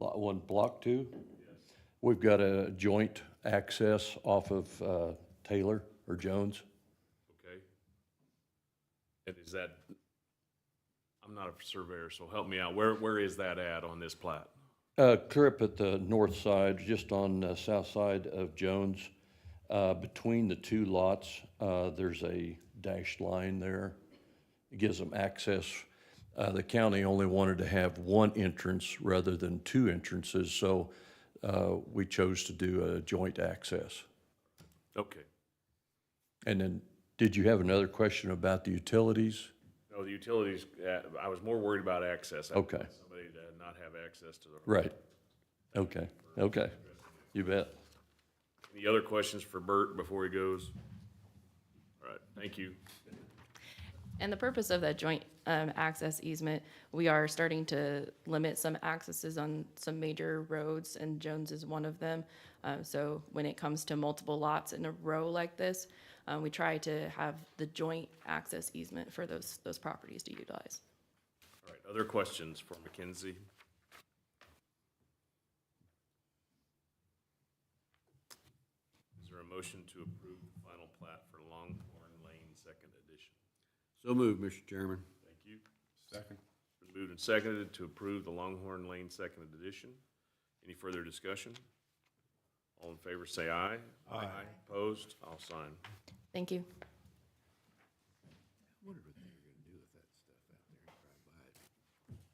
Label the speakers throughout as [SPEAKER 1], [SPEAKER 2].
[SPEAKER 1] Lot 1, Block 2? We've got a joint access off of Taylor or Jones.
[SPEAKER 2] Okay. And is that, I'm not a surveyor, so help me out. Where is that at on this plat?
[SPEAKER 1] Clear up at the north side, just on the south side of Jones. Between the two lots, there's a dashed line there. It gives them access. The county only wanted to have one entrance rather than two entrances, so we chose to do a joint access.
[SPEAKER 2] Okay.
[SPEAKER 1] And then, did you have another question about the utilities?
[SPEAKER 2] No, the utilities, I was more worried about access. I
[SPEAKER 1] Okay.
[SPEAKER 2] want somebody to not have access to the.
[SPEAKER 1] Right. Okay, okay. You bet.
[SPEAKER 2] Any other questions for Bert before he goes? All right, thank you.
[SPEAKER 3] And the purpose of that joint access easement, we are starting to limit some accesses on some major roads, and Jones is one of them. So when it comes to multiple lots in a row like this, we try to have the joint access easement for those properties to utilize.
[SPEAKER 2] All right, other questions for Mackenzie? Is there a motion to approve the final plat for Longhorn Lane Second Edition?
[SPEAKER 4] So moved, Mr. Chairman.
[SPEAKER 2] Thank you.
[SPEAKER 4] Second.
[SPEAKER 2] Been moved and seconded to approve the Longhorn Lane Second Edition. Any further discussion? All in favor say aye.
[SPEAKER 4] Aye.
[SPEAKER 2] Opposed? I'll sign.
[SPEAKER 3] Thank you.
[SPEAKER 4] I wondered what they were gonna do with that stuff out there. Drive by it.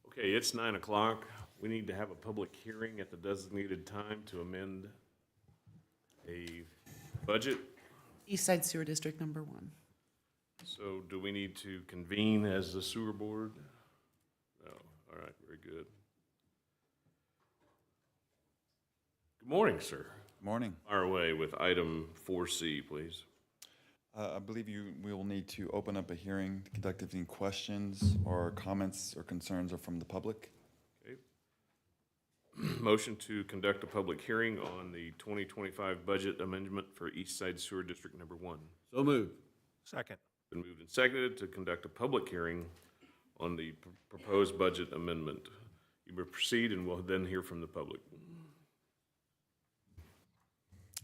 [SPEAKER 2] Okay, it's 9 o'clock. We need to have a public hearing at the designated time to amend a budget.
[SPEAKER 5] East Side Sewer District number 1.
[SPEAKER 2] So do we need to convene as the sewer board? No, all right, very good. Good morning, sir.
[SPEAKER 6] Morning.
[SPEAKER 2] Our way with item 4C, please.
[SPEAKER 6] I believe we will need to open up a hearing to conduct any questions or comments or concerns are from the public.
[SPEAKER 2] Okay. Motion to conduct a public hearing on the 2025 budget amendment for East Side Sewer District Number 1.
[SPEAKER 4] So moved.
[SPEAKER 7] Second.
[SPEAKER 2] Been moved and seconded to conduct a public hearing on the proposed budget amendment. You may proceed, and we'll then hear from the public.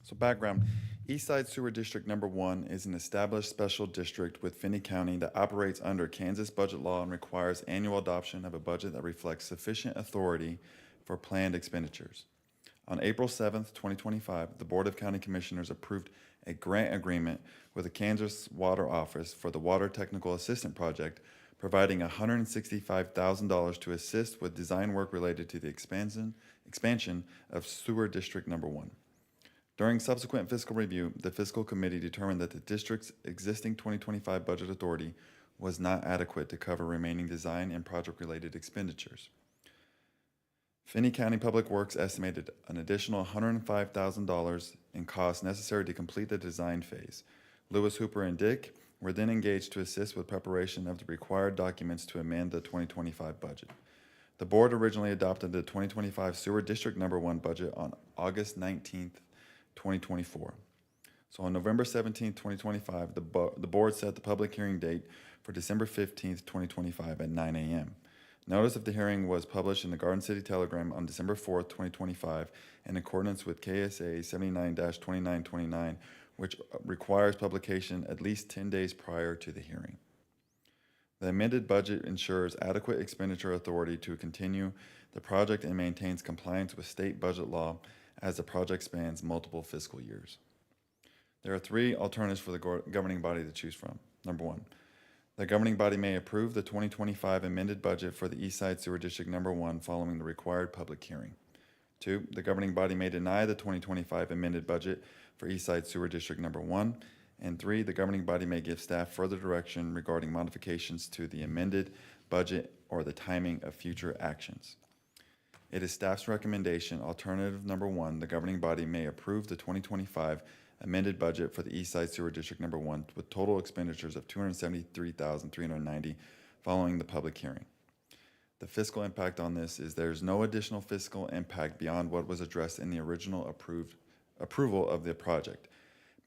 [SPEAKER 6] So background, Eastside Sewer District Number 1 is an established special district with Finney County that operates under Kansas budget law and requires annual adoption of a budget that reflects sufficient authority for planned expenditures. On April 7th, 2025, the Board of County Commissioners approved a grant agreement with the Kansas Water Office for the Water Technical Assistant Project, providing $165,000 to assist with design work related to the expansion of Sewer District Number 1. During subsequent fiscal review, the fiscal committee determined that the district's existing 2025 budget authority was not adequate to cover remaining design and project-related expenditures. Finney County Public Works estimated an additional $105,000 in costs necessary to complete the design phase. Lewis, Hooper, and Dick were then engaged to assist with preparation of the required documents to amend the 2025 budget. The board originally adopted the 2025 Sewer District Number 1 budget on August 19th, 2024. So on November 17th, 2025, the board set the public hearing date for December 15th, 2025 at 9 a.m. Notice of the hearing was published in the Garden City Telegram on December 4th, 2025, in accordance with KSA 79-2929, which requires publication at least 10 days prior to the hearing. The amended budget ensures adequate expenditure authority to continue the project and maintains compliance with state budget law as the project spans multiple fiscal years. There are three alternatives for the governing body to choose from. Number one, the governing body may approve the 2025 amended budget for the Eastside Sewer District Number 1 following the required public hearing. Two, the governing body may deny the 2025 amended budget for Eastside Sewer District Number 1. And three, the governing body may give staff further direction regarding modifications to the amended budget or the timing of future actions. It is staff's recommendation, alternative number 1, the governing body may approve the 2025 amended budget for the Eastside Sewer District Number 1 with total expenditures of $273,390 following the public hearing. The fiscal impact on this is there's no additional fiscal impact beyond what was addressed in the original approval of the project.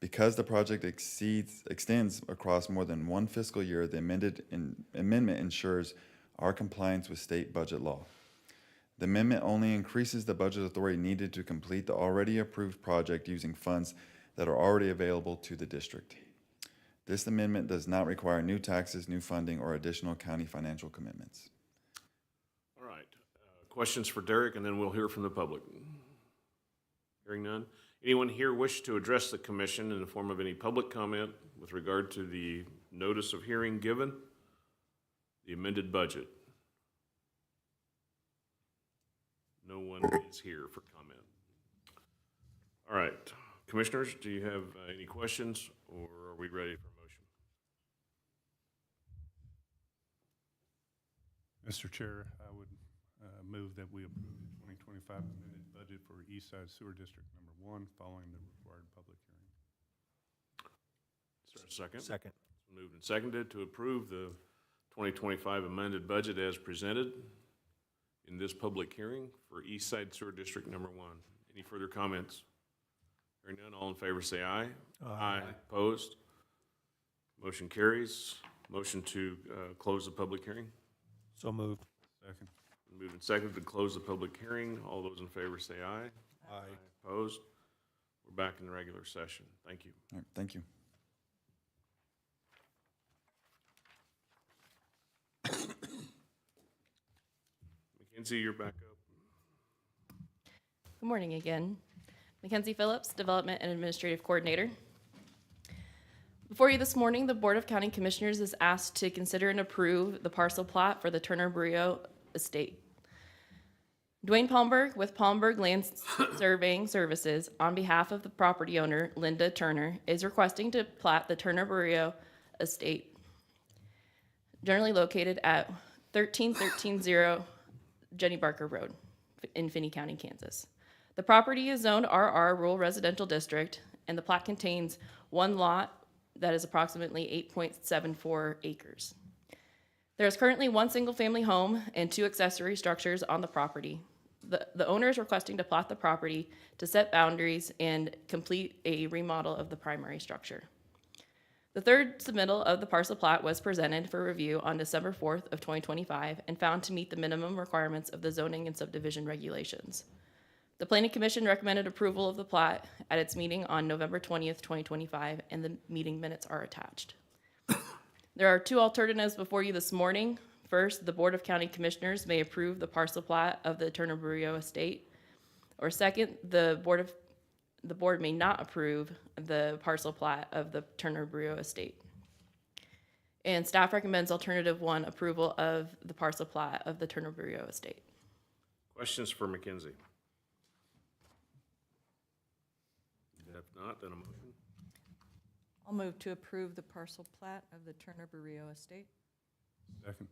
[SPEAKER 6] Because the project extends across more than one fiscal year, the amendment ensures our compliance with state budget law. The amendment only increases the budget authority needed to complete the already approved project using funds that are already available to the district. This amendment does not require new taxes, new funding, or additional county financial commitments.
[SPEAKER 2] All right. Questions for Derek, and then we'll hear from the public. Hearing none. Anyone here wish to address the commission in the form of any public comment with regard to the notice of hearing given, the amended budget? No one is here for comment. All right. Commissioners, do you have any questions, or are we ready for a motion?
[SPEAKER 7] Mr. Chair, I would move that we approve the 2025 amended budget for East Side Sewer District Number 1 following the required public hearing.
[SPEAKER 2] Is there a second?
[SPEAKER 8] Second.
[SPEAKER 2] Moved and seconded to approve the 2025 amended budget as presented in this public hearing for East Side Sewer District Number 1. Any further comments? Hearing none, all in favor say aye. Aye. Opposed? Motion carries. Motion to close the public hearing.
[SPEAKER 8] So moved.
[SPEAKER 7] Second.
[SPEAKER 2] Moved and seconded to close the public hearing. All those in favor say aye.
[SPEAKER 8] Aye.
[SPEAKER 2] Opposed? We're back in the regular session. Thank you.
[SPEAKER 6] All right, thank you.
[SPEAKER 2] Mackenzie, you're back up.
[SPEAKER 3] Good morning again. Mackenzie Phillips, Development and Administrative Coordinator. Before you this morning, the Board of County Commissioners is asked to consider and approve the parcel plat for the Turner Brio Estate. Dwayne Palmberg with Palmberg Land Surveying Services, on behalf of the property owner, Linda Turner, is requesting to plat the Turner Brio Estate, generally located at 13130 Jenny Barker Road in Finney County, Kansas. The property is zoned RR, Rural Residential District, and the plat contains one lot that is approximately 8.74 acres. There is currently one single-family home and two accessory structures on the property. The owner is requesting to plat the property to set boundaries and complete a remodel of the primary structure. The third submittal of the parcel plat was presented for review on December 4th of 2025 and found to meet the minimum requirements of the zoning and subdivision regulations. The Planning Commission recommended approval of the plat at its meeting on November 20th, 2025, and the meeting minutes are attached. There are two alternatives before you this morning. First, the Board of County Commissioners may approve the parcel plat of the Turner Brio Estate. Or second, the board may not approve the parcel plat of the Turner Brio Estate. And staff recommends alternative one, approval of the parcel plat of the Turner Brio Estate.
[SPEAKER 2] Questions for Mackenzie? If not, then a motion.
[SPEAKER 9] I'll move to approve the parcel plat of the Turner Brio Estate.
[SPEAKER 7] Second.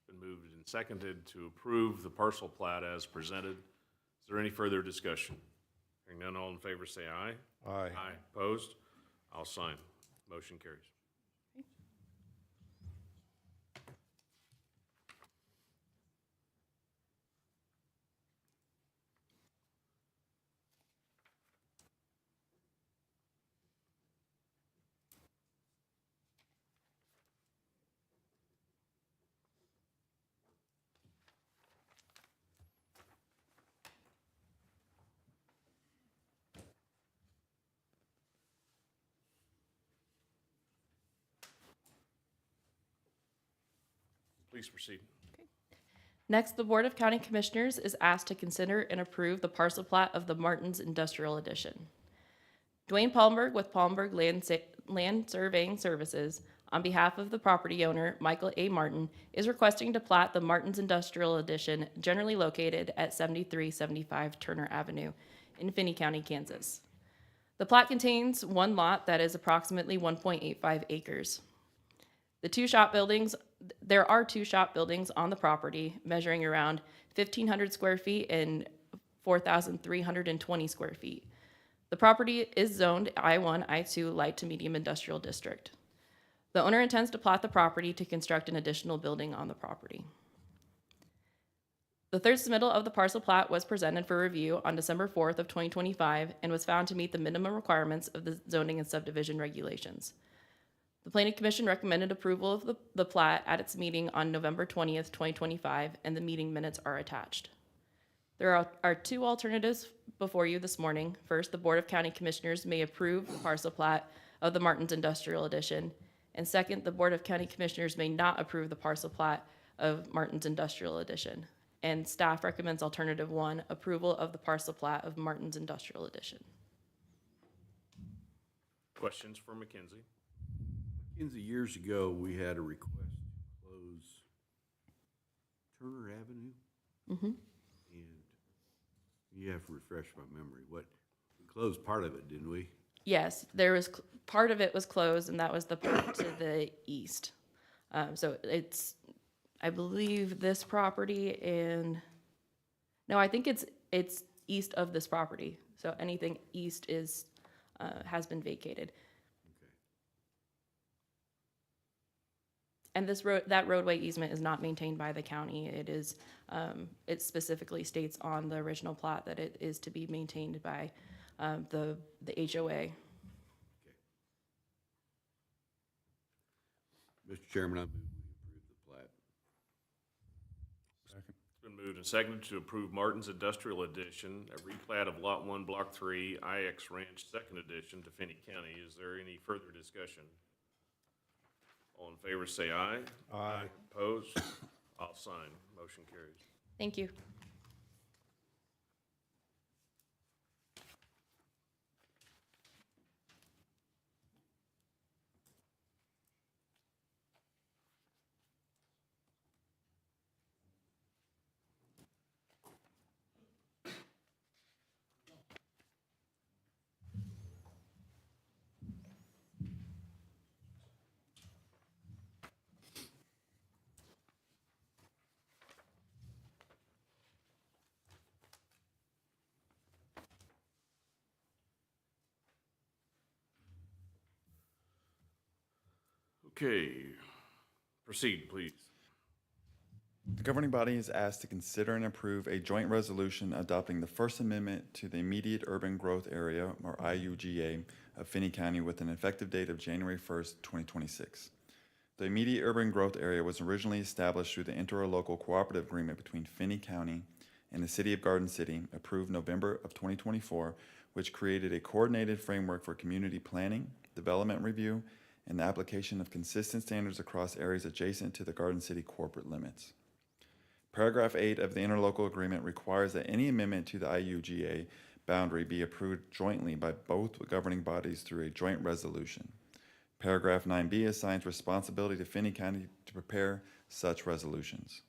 [SPEAKER 2] Been moved and seconded to approve the parcel plat as presented. Is there any further discussion? Hearing none, all in favor say aye.
[SPEAKER 8] Aye.
[SPEAKER 2] Aye. Opposed? I'll sign. Motion carries. Please proceed.
[SPEAKER 3] Next, the Board of County Commissioners is asked to consider and approve the parcel plat of the Martins Industrial Edition. Dwayne Palmberg with Palmberg Land Surveying Services, on behalf of the property owner, Michael A. Martin, is requesting to plat the Martins Industrial Edition, generally located at 7375 Turner Avenue in Finney County, Kansas. The plat contains one lot that is approximately 1.85 acres. There are two shop buildings on the property measuring around 1,500 square feet and 4,320 square feet. The property is zoned I-1, I-2 light to medium industrial district. The owner intends to plat the property to construct an additional building on the property. The third submittal of the parcel plat was presented for review on December 4th of 2025 and was found to meet the minimum requirements of the zoning and subdivision regulations. The Planning Commission recommended approval of the plat at its meeting on November 20th, 2025, and the meeting minutes are attached. There are two alternatives before you this morning. First, the Board of County Commissioners may approve the parcel plat of the Martins Industrial Edition. And second, the Board of County Commissioners may not approve the parcel plat of Martins Industrial Edition. And staff recommends alternative 1, approval of the parcel plat of Martins Industrial Edition.
[SPEAKER 2] Questions for Mackenzie?
[SPEAKER 4] Mackenzie, years ago, we had a request to close Turner Avenue.
[SPEAKER 3] Mhm.
[SPEAKER 4] And you have to refresh my memory. We closed part of it, didn't we?
[SPEAKER 3] Yes, there was, part of it was closed, and that was the part to the east. So it's, I believe this property and, no, I think it's east of this property. So anything east is, has been vacated.
[SPEAKER 4] Okay.
[SPEAKER 3] And that roadway easement is not maintained by the county. It is, it specifically states on the original plat that it is to be maintained by the HOA.
[SPEAKER 4] Mr. Chairman, I move we approve the plat.
[SPEAKER 7] Second.
[SPEAKER 2] It's been moved and seconded to approve Martin's Industrial Edition, a replat of Lot 1, Block 3, IX Ranch, Second Edition to Finney County. Is there any further discussion? All in favor say aye.
[SPEAKER 7] Aye.
[SPEAKER 2] Opposed? I'll sign. Motion carries.
[SPEAKER 3] Thank you.
[SPEAKER 2] Okay, proceed, please.
[SPEAKER 6] The governing body is asked to consider and approve a joint resolution adopting the First Amendment to the Immediate Urban Growth Area, or IUGA, of Finney County with an effective date of January 1st, 2026. The Immediate Urban Growth Area was originally established through the interlocal cooperative agreement between Finney County and the City of Garden City, approved November of 2024, which created a coordinated framework for community planning, development review, and the application of consistent standards across areas adjacent to the Garden City corporate limits. Paragraph 8 of the interlocal agreement requires that any amendment to the IUGA boundary be approved jointly by both governing bodies through a joint resolution. Paragraph 9B assigns responsibility to Finney County to prepare such resolutions.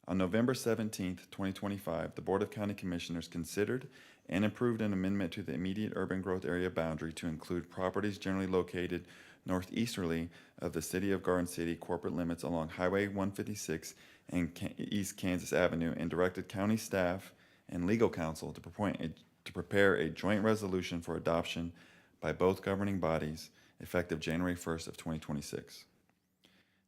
[SPEAKER 6] On November 17, 2025, the Board of County Commissioners considered and approved an amendment to the immediate urban growth area boundary to include properties generally located northeasterly of the City of Garden City corporate limits along Highway 156 and East Kansas Avenue, and directed county staff and legal counsel to prepare a joint resolution for adoption by both governing bodies effective January 1st of 2026.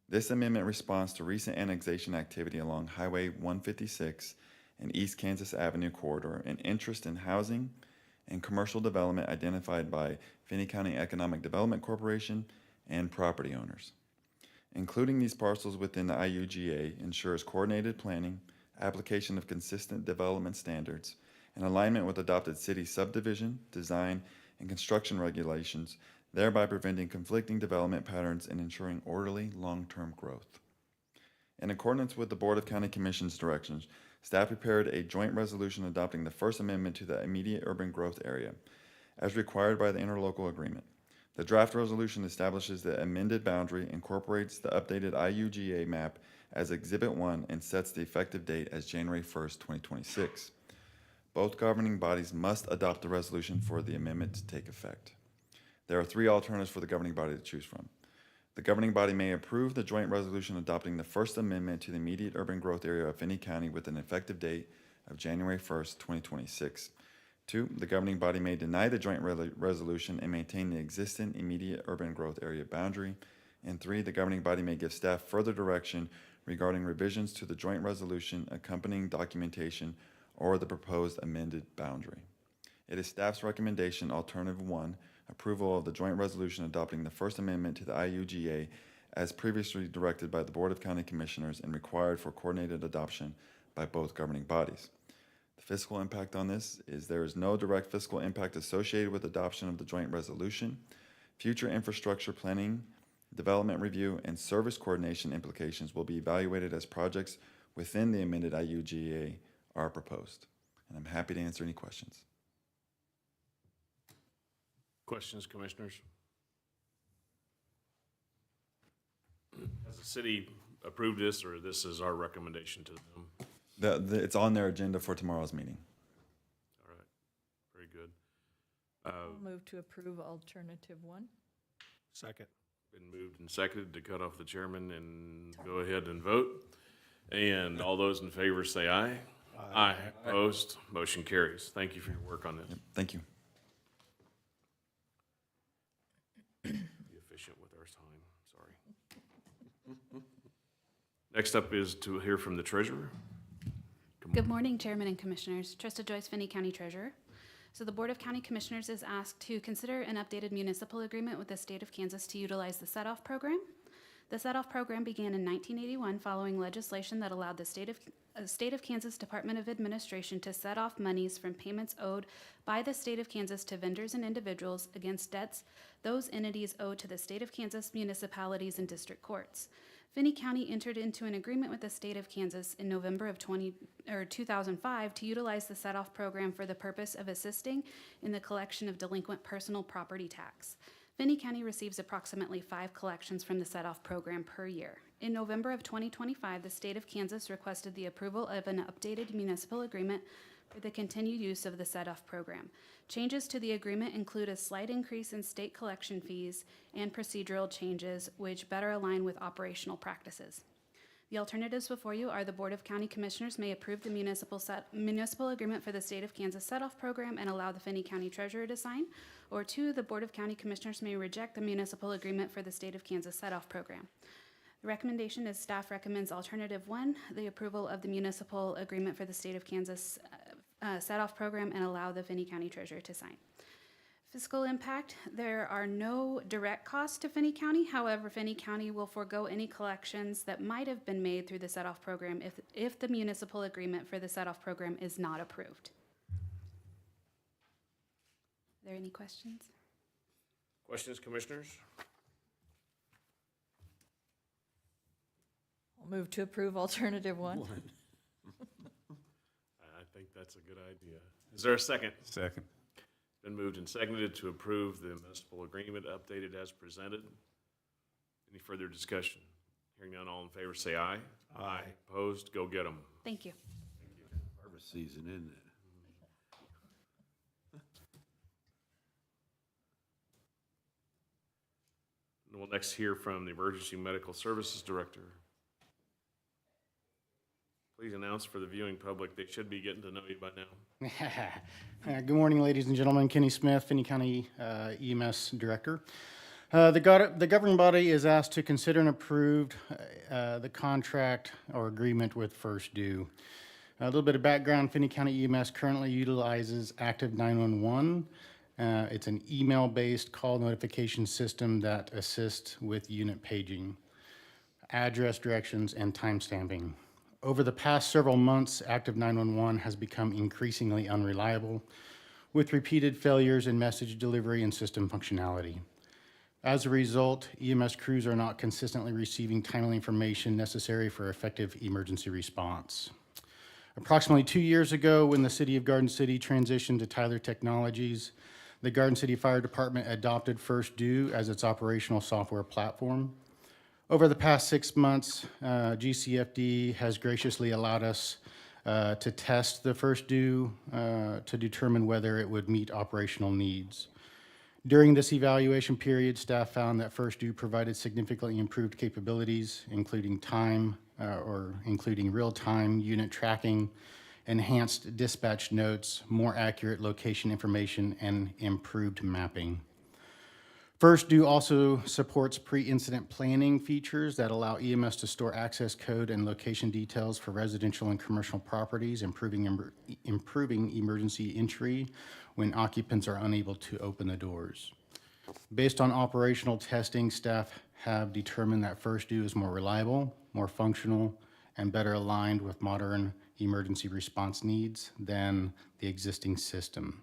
[SPEAKER 6] This amendment responds to recent annexation activity along Highway 156 and East Kansas Avenue corridor and interest in housing and commercial development identified by Finney County Economic Development Corporation and property owners. Including these parcels within the IUGA ensures coordinated planning, application of consistent development standards, and alignment with adopted city subdivision, design, and construction regulations, thereby preventing conflicting development patterns and ensuring orderly long-term growth. In accordance with the Board of County Commission's directions, staff prepared a joint resolution adopting the First Amendment to the immediate urban growth area, as required by the interlocal agreement. The draft resolution establishes the amended boundary, incorporates the updated IUGA map as Exhibit 1, and sets the effective date as January 1st, 2026. Both governing bodies must adopt the resolution for the amendment to take effect. There are three alternatives for the governing body to choose from. The governing body may approve the joint resolution adopting the First Amendment to the immediate urban growth area of Finney County with an effective date of January 1st, 2026. 2, the governing body may deny the joint resolution and maintain the existing immediate urban growth area boundary. And 3, the governing body may give staff further direction regarding revisions to the joint resolution, accompanying documentation, or the proposed amended boundary. It is staff's recommendation, alternative 1, approval of the joint resolution adopting the First Amendment to the IUGA as previously directed by the Board of County Commissioners and required for coordinated adoption by both governing bodies. The fiscal impact on this is there is no direct fiscal impact associated with adoption of the joint resolution. Future infrastructure planning, development review, and service coordination implications will be evaluated as projects within the amended IUGA are proposed. And I'm happy to answer any questions.
[SPEAKER 2] Questions, commissioners? Has the city approved this, or this is our recommendation to them?
[SPEAKER 6] It's on their agenda for tomorrow's meeting.
[SPEAKER 2] All right, very good.
[SPEAKER 9] I'll move to approve alternative 1.
[SPEAKER 7] Second.
[SPEAKER 2] Been moved and seconded to cut off the chairman and go ahead and vote. And all those in favor say aye. Aye. Opposed? Motion carries. Thank you for your work on this.
[SPEAKER 6] Yep, thank you.
[SPEAKER 2] Be efficient with our time, sorry. Next up is to hear from the treasurer.
[SPEAKER 8] Good morning, Chairman and Commissioners. Trista Joyce, Finney County Treasurer. So the Board of County Commissioners is asked to consider an updated municipal agreement with the state of Kansas to utilize the set-off program. The set-off program began in 1981 following legislation that allowed the state of Kansas Department of Administration to set off monies from payments owed by the state of Kansas to vendors and individuals against debts those entities owe to the state of Kansas municipalities and district courts. Finney County entered into an agreement with the state of Kansas in November of 2005 to utilize the set-off program for the purpose of assisting in the collection of delinquent personal property tax. Finney County receives approximately 5 collections from the set-off program per year. In November of 2025, the state of Kansas requested the approval of an updated municipal agreement for the continued use of the set-off program. Changes to the agreement include a slight increase in state collection fees and procedural changes which better align with operational practices. The alternatives before you are the Board of County Commissioners may approve the municipal agreement for the state of Kansas set-off program and allow the Finney County Treasurer to sign, or 2, the Board of County Commissioners may reject the municipal agreement for the state of Kansas set-off program. The recommendation is staff recommends alternative 1, the approval of the municipal agreement for the state of Kansas set-off program and allow the Finney County Treasurer to sign. Fiscal impact, there are no direct costs to Finney County. However, Finney County will forego any collections that might have been made through the set-off program if the municipal agreement for the set-off program is not approved. Are there any questions?
[SPEAKER 2] Questions, commissioners?
[SPEAKER 9] I'll move to approve alternative 1.
[SPEAKER 2] I think that's a good idea. Is there a second?
[SPEAKER 7] Second.
[SPEAKER 2] Been moved and seconded to approve the municipal agreement updated as presented. Any further discussion? Hearing none, all in favor say aye. Aye. Opposed? Go get them.
[SPEAKER 8] Thank you.
[SPEAKER 4] Harvest season, isn't it?
[SPEAKER 2] And we'll next hear from the Emergency Medical Services Director. Please announce for the viewing public, they should be getting to know you by now.
[SPEAKER 10] Good morning, ladies and gentlemen. Kenny Smith, Finney County EMS Director. The governing body is asked to consider and approve the contract or agreement with First Due. A little bit of background, Finney County EMS currently utilizes Active 911. It's an email-based call notification system that assists with unit paging, address directions, and timestamping. Over the past several months, Active 911 has become increasingly unreliable, with repeated failures in message delivery and system functionality. As a result, EMS crews are not consistently receiving timely information necessary for effective emergency response. Approximately 2 years ago, when the City of Garden City transitioned to Tyler Technologies, the Garden City Fire Department adopted First Due as its operational software platform. Over the past 6 months, GCFD has graciously allowed us to test the First Due to determine whether it would meet operational needs. During this evaluation period, staff found that First Due provided significantly improved capabilities, including including real-time unit tracking, enhanced dispatch notes, more accurate location information, and improved mapping. First Due also supports pre-incident planning features that allow EMS to store access code and location details for residential and commercial properties, improving emergency entry when occupants are unable to open the doors. Based on operational testing, staff have determined that First Due is more reliable, more functional, and better aligned with modern emergency response needs than the existing system.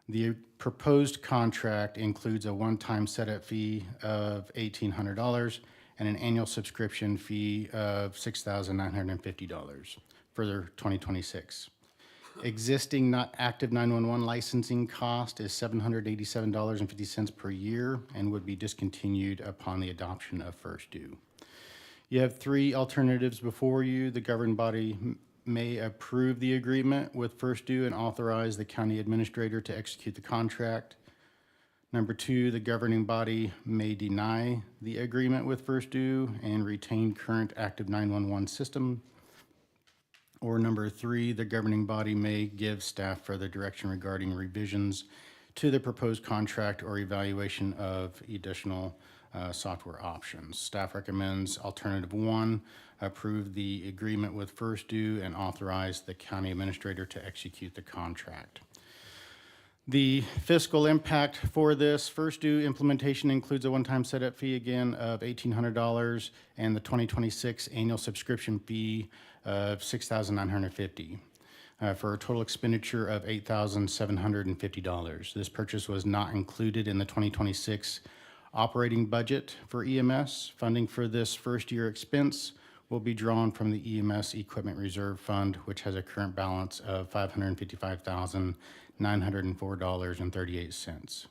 [SPEAKER 10] The proposed contract includes a one-time setup fee of $1,800 and an annual subscription fee of $6,950 for 2026. Existing active 911 licensing cost is $787.50 per year and would be discontinued upon the adoption of First Due. You have three alternatives before you. The governing body may approve the agreement with First Due and authorize the county administrator to execute the contract. Number two, the governing body may deny the agreement with First Due and retain current active 911 system. Or number three, the governing body may give staff further direction regarding revisions to the proposed contract or evaluation of additional software options. Staff recommends alternative one, approve the agreement with First Due and authorize the county administrator to execute the contract. The fiscal impact for this First Due implementation includes a one-time setup fee again of $1,800 and the 2026 annual subscription fee of $6,950 for a total expenditure of $8,750. This purchase was not included in the 2026 operating budget for EMS. Funding for this first-year expense will be drawn from the EMS Equipment Reserve Fund, which has a current balance of $555,904.38.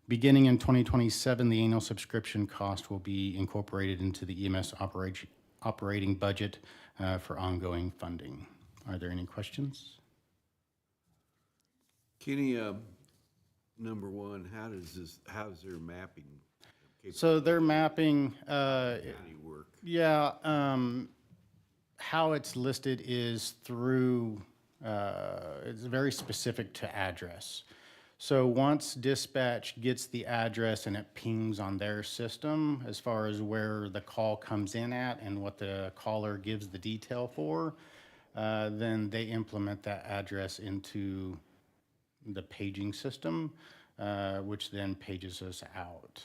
[SPEAKER 10] Beginning in 2027, the annual subscription cost will be incorporated into the EMS operating budget for ongoing funding. Are there any questions?
[SPEAKER 4] Kenny, number one, how's their mapping?
[SPEAKER 10] So their mapping,
[SPEAKER 4] County work?
[SPEAKER 10] yeah, how it's listed is through, it's very specific to address. So once dispatch gets the address and it pings on their system as far as where the call comes in at and what the caller gives the detail for, then they implement that address into the paging system, which then pages us out.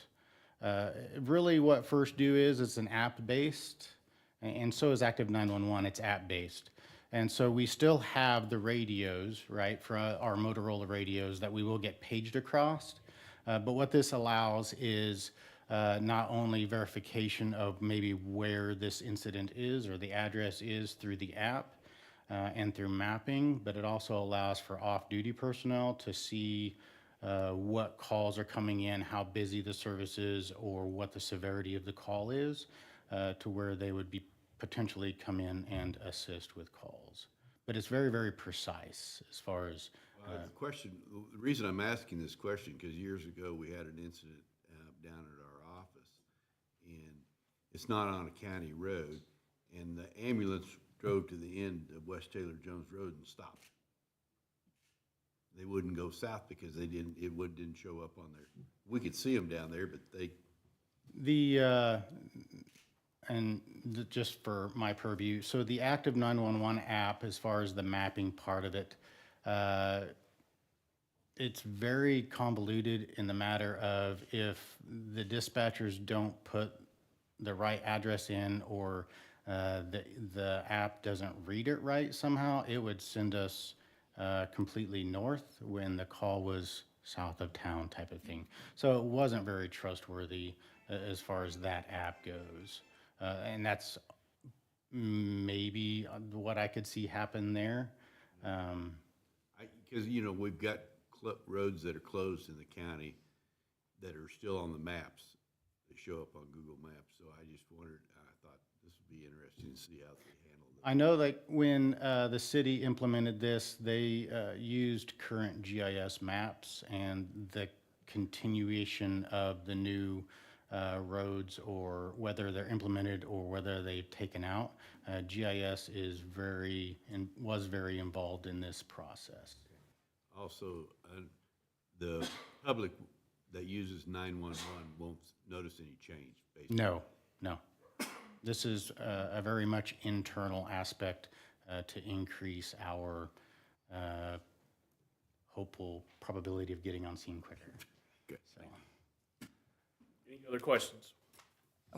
[SPEAKER 10] Really what First Due is, it's an app-based, and so is Active 911, it's app-based. And so we still have the radios, right, for our Motorola radios that we will get paged across. But what this allows is not only verification of maybe where this incident is or the address is through the app and through mapping, but it also allows for off-duty personnel to see what calls are coming in, how busy the service is, or what the severity of the call is, to where they would be potentially come in and assist with calls. But it's very, very precise as far as.
[SPEAKER 4] The reason I'm asking this question, because years ago we had an incident down at our office, and it's not on a county road, and the ambulance drove to the end of West Taylor Jones Road and stopped. They wouldn't go south because it didn't show up on there. We could see them down there, but they.
[SPEAKER 10] Just for my purview, so the Active 911 app, as far as the mapping part of it, it's very convoluted in the matter of if the dispatchers don't put the right address in or the app doesn't read it right somehow, it would send us completely north when the call was south of town type of thing. So it wasn't very trustworthy as far as that app goes. And that's maybe what I could see happen there.
[SPEAKER 4] Because, we've got roads that are closed in the county that are still on the maps. They show up on Google Maps. So I just wondered, I thought this would be interesting to see how they handle it.
[SPEAKER 10] I know that when the city implemented this, they used current GIS maps, and the continuation of the new roads, or whether they're implemented or whether they've taken out, GIS was very involved in this process.
[SPEAKER 4] Also, the public that uses 911 won't notice any change, basically?
[SPEAKER 10] No, no. This is a very much internal aspect to increase our hopeful probability of getting on scene quicker.
[SPEAKER 4] Good.
[SPEAKER 10] So,
[SPEAKER 2] Any other questions?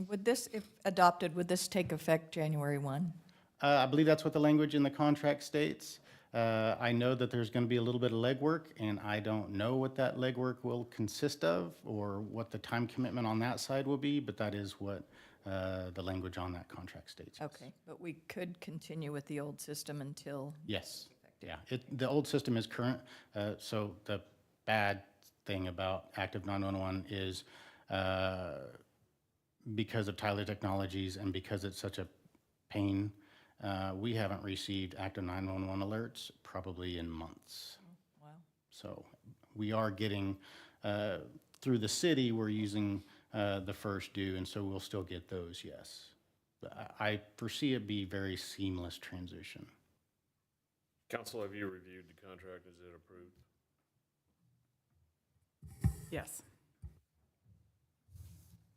[SPEAKER 9] Would this, if adopted, would this take effect January 1?
[SPEAKER 10] I believe that's what the language in the contract states. I know that there's going to be a little bit of legwork, and I don't know what that legwork will consist of or what the time commitment on that side will be, but that is what the language on that contract states.
[SPEAKER 9] Okay, but we could continue with the old system until,
[SPEAKER 10] Yes, yeah. The old system is current, so the bad thing about Active 911 is because of Tyler Technologies and because it's such a pain, we haven't received Active 911 alerts probably in months.
[SPEAKER 9] wow.
[SPEAKER 10] So we are getting, through the city, we're using the first due, and so we'll still get those, yes. But I foresee it be very seamless transition.
[SPEAKER 2] Council, have you reviewed the contract? Is it approved?
[SPEAKER 5] Yes.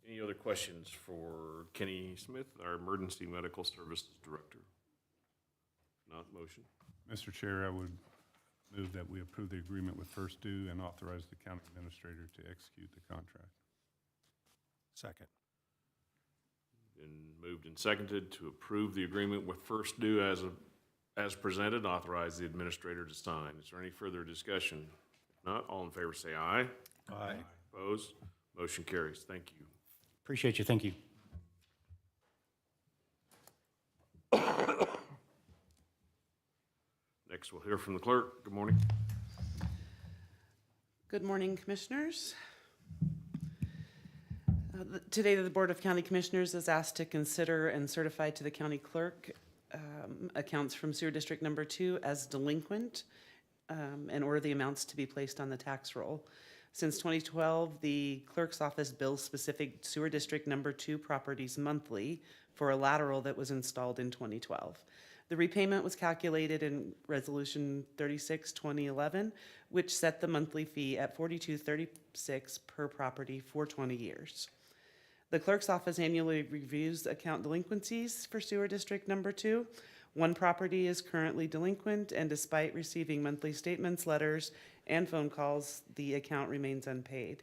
[SPEAKER 2] Any other questions for Kenny Smith, our Emergency Medical Services Director? Not motion.
[SPEAKER 7] Mr. Chair, I would move that we approve the agreement with First Due and authorize the county administrator to execute the contract.
[SPEAKER 11] Second.
[SPEAKER 2] Been moved and seconded to approve the agreement with First Due as presented, authorize the administrator to sign. Is there any further discussion? If not, all in favor say aye.
[SPEAKER 11] Aye.
[SPEAKER 2] Opposed? Motion carries. Thank you.
[SPEAKER 10] Appreciate you, thank you.
[SPEAKER 2] Next, we'll hear from the clerk. Good morning.
[SPEAKER 5] Good morning, Commissioners. Today, the Board of County Commissioners is asked to consider and certify to the county clerk accounts from Sewer District Number 2 as delinquent and order the amounts to be placed on the tax roll. Since 2012, the clerk's office bills specific Sewer District Number 2 properties monthly for a lateral that was installed in 2012. The repayment was calculated in Resolution 36, 2011, which set the monthly fee at $42.36 per property for 20 years. The clerk's office annually reviews account delinquencies for Sewer District Number 2. One property is currently delinquent, and despite receiving monthly statements, letters, and phone calls, the account remains unpaid.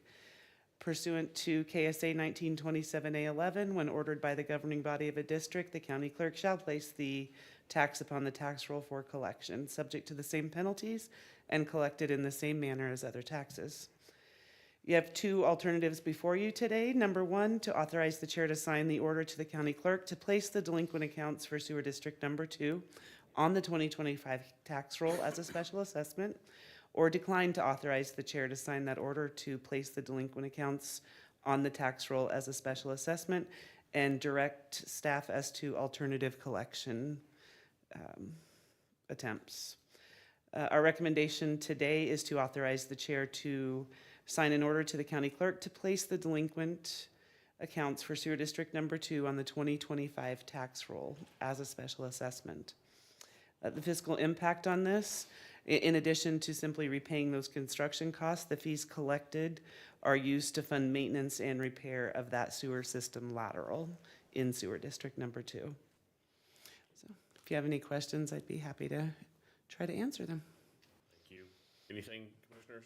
[SPEAKER 5] Pursuant to KSA 1927A11, when ordered by the governing body of a district, the county clerk shall place the tax upon the tax roll for collection, subject to the same penalties and collected in the same manner as other taxes. You have two alternatives before you today. Number one, to authorize the chair to sign the order to the county clerk to place the delinquent accounts for Sewer District Number 2 on the 2025 tax roll as a special assessment, or decline to authorize the chair to sign that order to place the delinquent accounts on the tax roll as a special assessment and direct staff as to alternative collection attempts. Our recommendation today is to authorize the chair to sign an order to the county clerk to place the delinquent accounts for Sewer District Number 2 on the 2025 tax roll as a special assessment. The fiscal impact on this, in addition to simply repaying those construction costs, the fees collected are used to fund maintenance and repair of that sewer system lateral in Sewer District Number 2. So if you have any questions, I'd be happy to try to answer them.
[SPEAKER 2] Thank you. Anything, commissioners?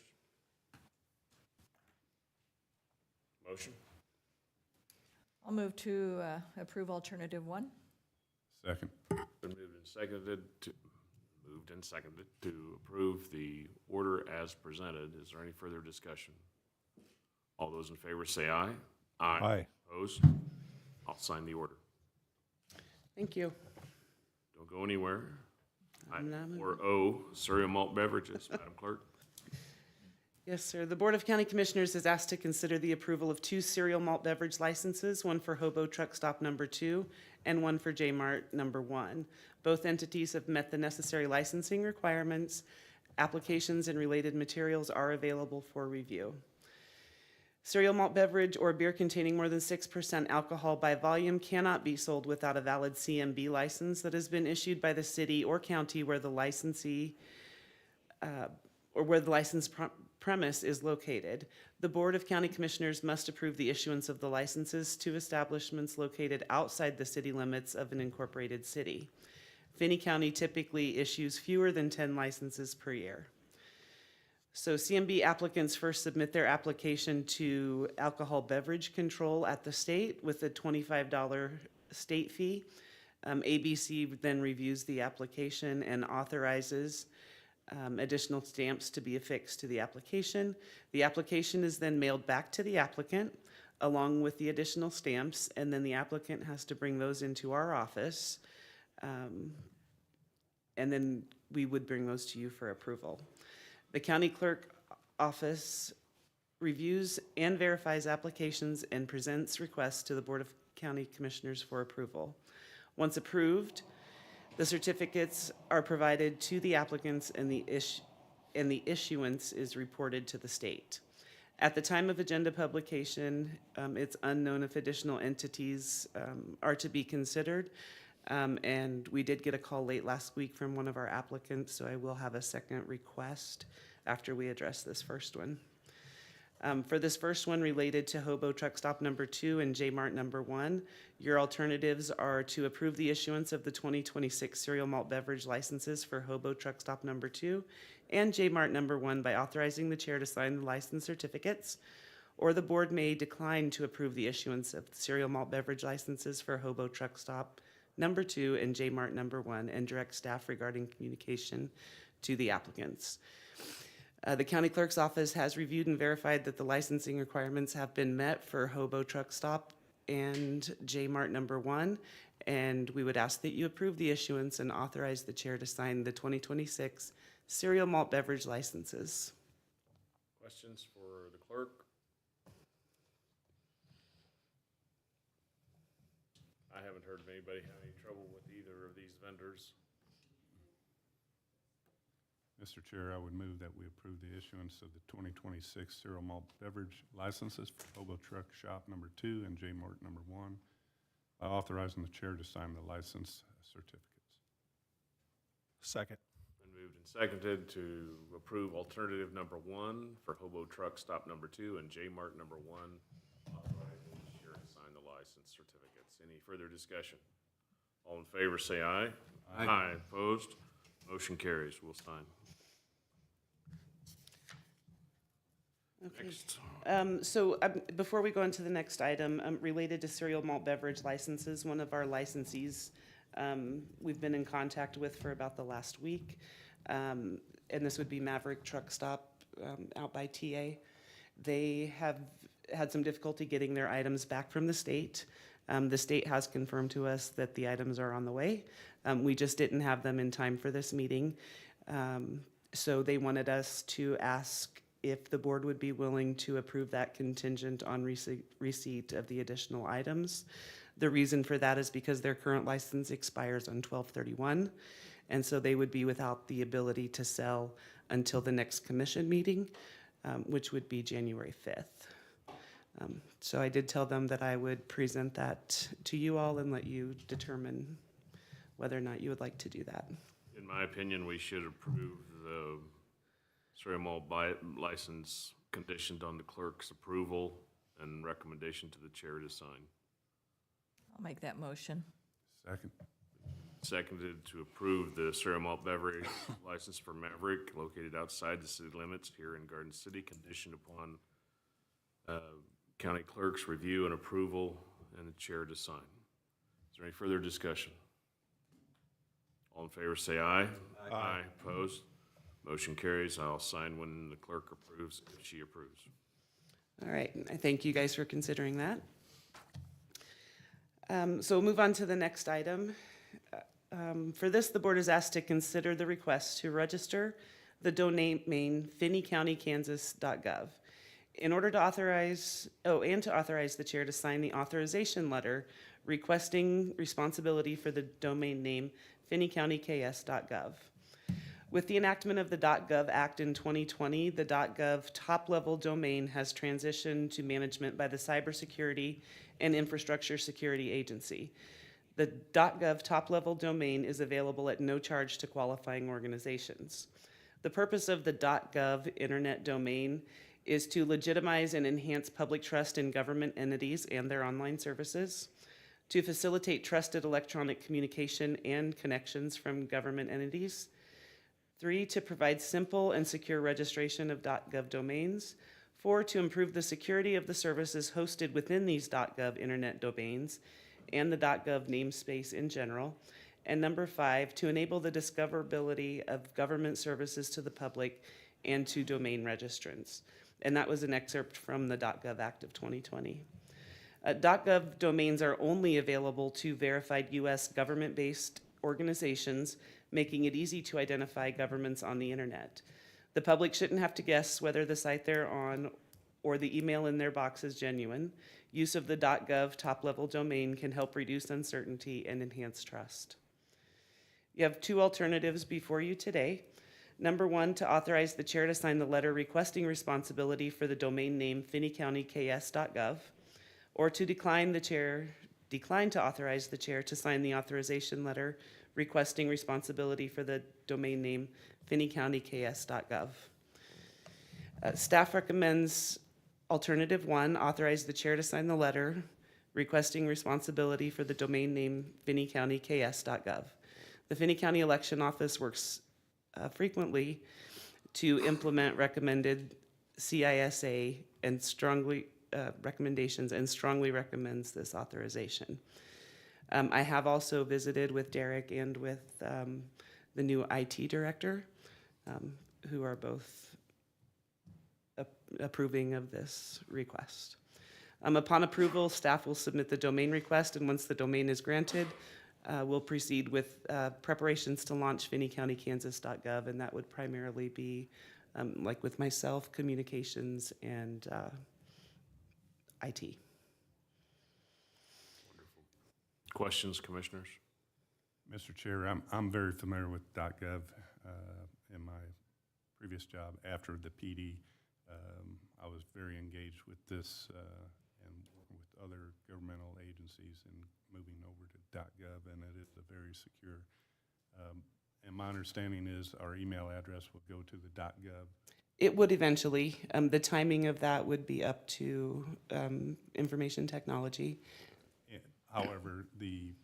[SPEAKER 2] Motion?
[SPEAKER 9] I'll move to approve alternative 1.
[SPEAKER 7] Second.
[SPEAKER 2] Been moved and seconded to approve the order as presented. Is there any further discussion? All those in favor say aye.
[SPEAKER 11] Aye.
[SPEAKER 2] Opposed? I'll sign the order.
[SPEAKER 5] Thank you.
[SPEAKER 2] Don't go anywhere.
[SPEAKER 5] I'm not moving.
[SPEAKER 2] Or O, cereal malt beverages, Madam Clerk.
[SPEAKER 5] Yes, sir. The Board of County Commissioners is asked to consider the approval of 2 cereal malt beverage licenses, one for Hobo Truck Stop Number 2 and one for J-Mart Number 1. Both entities have met the necessary licensing requirements. Applications and related materials are available for review. Cereal malt beverage or beer containing more than 6% alcohol by volume cannot be sold without a valid CMB license that has been issued by the city or county where the licensee or where the license premise is located, the Board of County Commissioners must approve the issuance of the licenses to establishments located outside the city limits of an incorporated city. Finney County typically issues fewer than 10 licenses per year. So CMB applicants first submit their application to alcohol beverage control at the state with a $25 state fee. ABC then reviews the application and authorizes additional stamps to be affixed to the application. The application is then mailed back to the applicant along with the additional stamps, and then the applicant has to bring those into our office. And then we would bring those to you for approval. The county clerk office reviews and verifies applications and presents requests to the Board of County Commissioners for approval. Once approved, the certificates are provided to the applicants and the issuance is reported to the state. At the time of agenda publication, it's unknown if additional entities are to be considered. And we did get a call late last week from one of our applicants, so I will have a second request after we address this first one. For this first one related to Hobo Truck Stop number 2 and J-Mart number 1, your alternatives are to approve the issuance of the 2026 cereal malt beverage licenses for Hobo Truck Stop number 2 and J-Mart number 1 by authorizing the chair to sign the license certificates, or the board may decline to approve the issuance of the cereal malt beverage licenses for Hobo Truck Stop number 2 and J-Mart number 1 and direct staff regarding communication to the applicants. The county clerk's office has reviewed and verified that the licensing requirements have been met for Hobo Truck Stop and J-Mart number 1, and we would ask that you approve the issuance and authorize the chair to sign the 2026 cereal malt beverage licenses.
[SPEAKER 2] Questions for the clerk? I haven't heard of anybody have any trouble with either of these vendors.
[SPEAKER 7] Mr. Chair, I would move that we approve the issuance of the 2026 cereal malt beverage licenses for Hobo Truck Shop number 2 and J-Mart number 1 by authorizing the chair to sign the license certificates.
[SPEAKER 11] Second.
[SPEAKER 2] Been moved and seconded to approve alternative number 1 for Hobo Truck Stop number 2 and J-Mart number 1. Authorizing the chair to sign the license certificates. Any further discussion? All in favor, say aye.
[SPEAKER 4] Aye.
[SPEAKER 2] Opposed? Motion carries. We'll sign.
[SPEAKER 5] Okay.
[SPEAKER 2] Next.
[SPEAKER 5] Before we go into the next item, related to cereal malt beverage licenses, one of our licensees we've been in contact with for about the last week, and this would be Maverick Truck Stop out by TA. They have had some difficulty getting their items back from the state. The state has confirmed to us that the items are on the way. We just didn't have them in time for this meeting. So they wanted us to ask if the board would be willing to approve that contingent on receipt of the additional items. The reason for that is because their current license expires on 12/31, and so they would be without the ability to sell until the next commission meeting, which would be January 5th. So I did tell them that I would present that to you all and let you determine whether or not you would like to do that.
[SPEAKER 2] In my opinion, we should approve the cereal malt license conditioned on the clerk's approval and recommendation to the chair to sign.
[SPEAKER 9] I'll make that motion.
[SPEAKER 7] Second.
[SPEAKER 2] Seconded to approve the cereal malt beverage license for Maverick located outside the city limits here in Garden City, conditioned upon county clerk's review and approval and the chair to sign. Is there any further discussion? All in favor say aye. Aye. Opposed? Motion carries. I'll sign when the clerk approves, if she approves.
[SPEAKER 5] All right, I thank you guys for considering that. So we'll move on to the next item. For this, the board is asked to consider the request to register the domain finneycountykansas.gov. In order to authorize the chair to sign the authorization letter requesting responsibility for the domain name finneycountyks.gov. With the enactment of the .gov Act in 2020, the .gov top-level domain has transitioned to management by the Cybersecurity and Infrastructure Security Agency. The .gov top-level domain is available at no charge to qualifying organizations. The purpose of the .gov internet domain is to legitimize and enhance public trust in government entities and their online services, to facilitate trusted electronic communication and connections from government entities. 3, to provide simple and secure registration of .gov domains. 4, to improve the security of the services hosted within these .gov internet domains and the .gov namespace in general. And number 5, to enable the discoverability of government services to the public and to domain registrants. And that was an excerpt from the .gov Act of 2020. .gov domains are only available to verified U.S. government-based organizations, making it easy to identify governments on the internet. The public shouldn't have to guess whether the site they're on or the email in their box is genuine. Use of the .gov top-level domain can help reduce uncertainty and enhance trust. You have 2 alternatives before you today. Number 1, to authorize the chair to sign the letter requesting responsibility for the domain name finneycountyks.gov, or to decline to authorize the chair to sign the authorization letter requesting responsibility for the domain name finneycountyks.gov. Staff recommends alternative 1, authorize the chair to sign the letter requesting responsibility for the domain name finneycountyks.gov. The Finney County Election Office works frequently to implement recommended CISA and recommendations and strongly recommends this authorization. I have also visited with Derek and with the new IT director, who are both approving of this request. Upon approval, staff will submit the domain request, and once the domain is granted, we'll proceed with preparations to launch finneycountykansas.gov, and that would primarily be, like with myself, communications and IT.
[SPEAKER 2] Questions, commissioners?
[SPEAKER 7] Mr. Chair, I'm very familiar with .gov in my previous job after the PD. I was very engaged with this and with other governmental agencies in moving over to .gov, and it is a very secure. And my understanding is our email address will go to the .gov.
[SPEAKER 5] It would eventually. The timing of that would be up to information technology.
[SPEAKER 7] However, the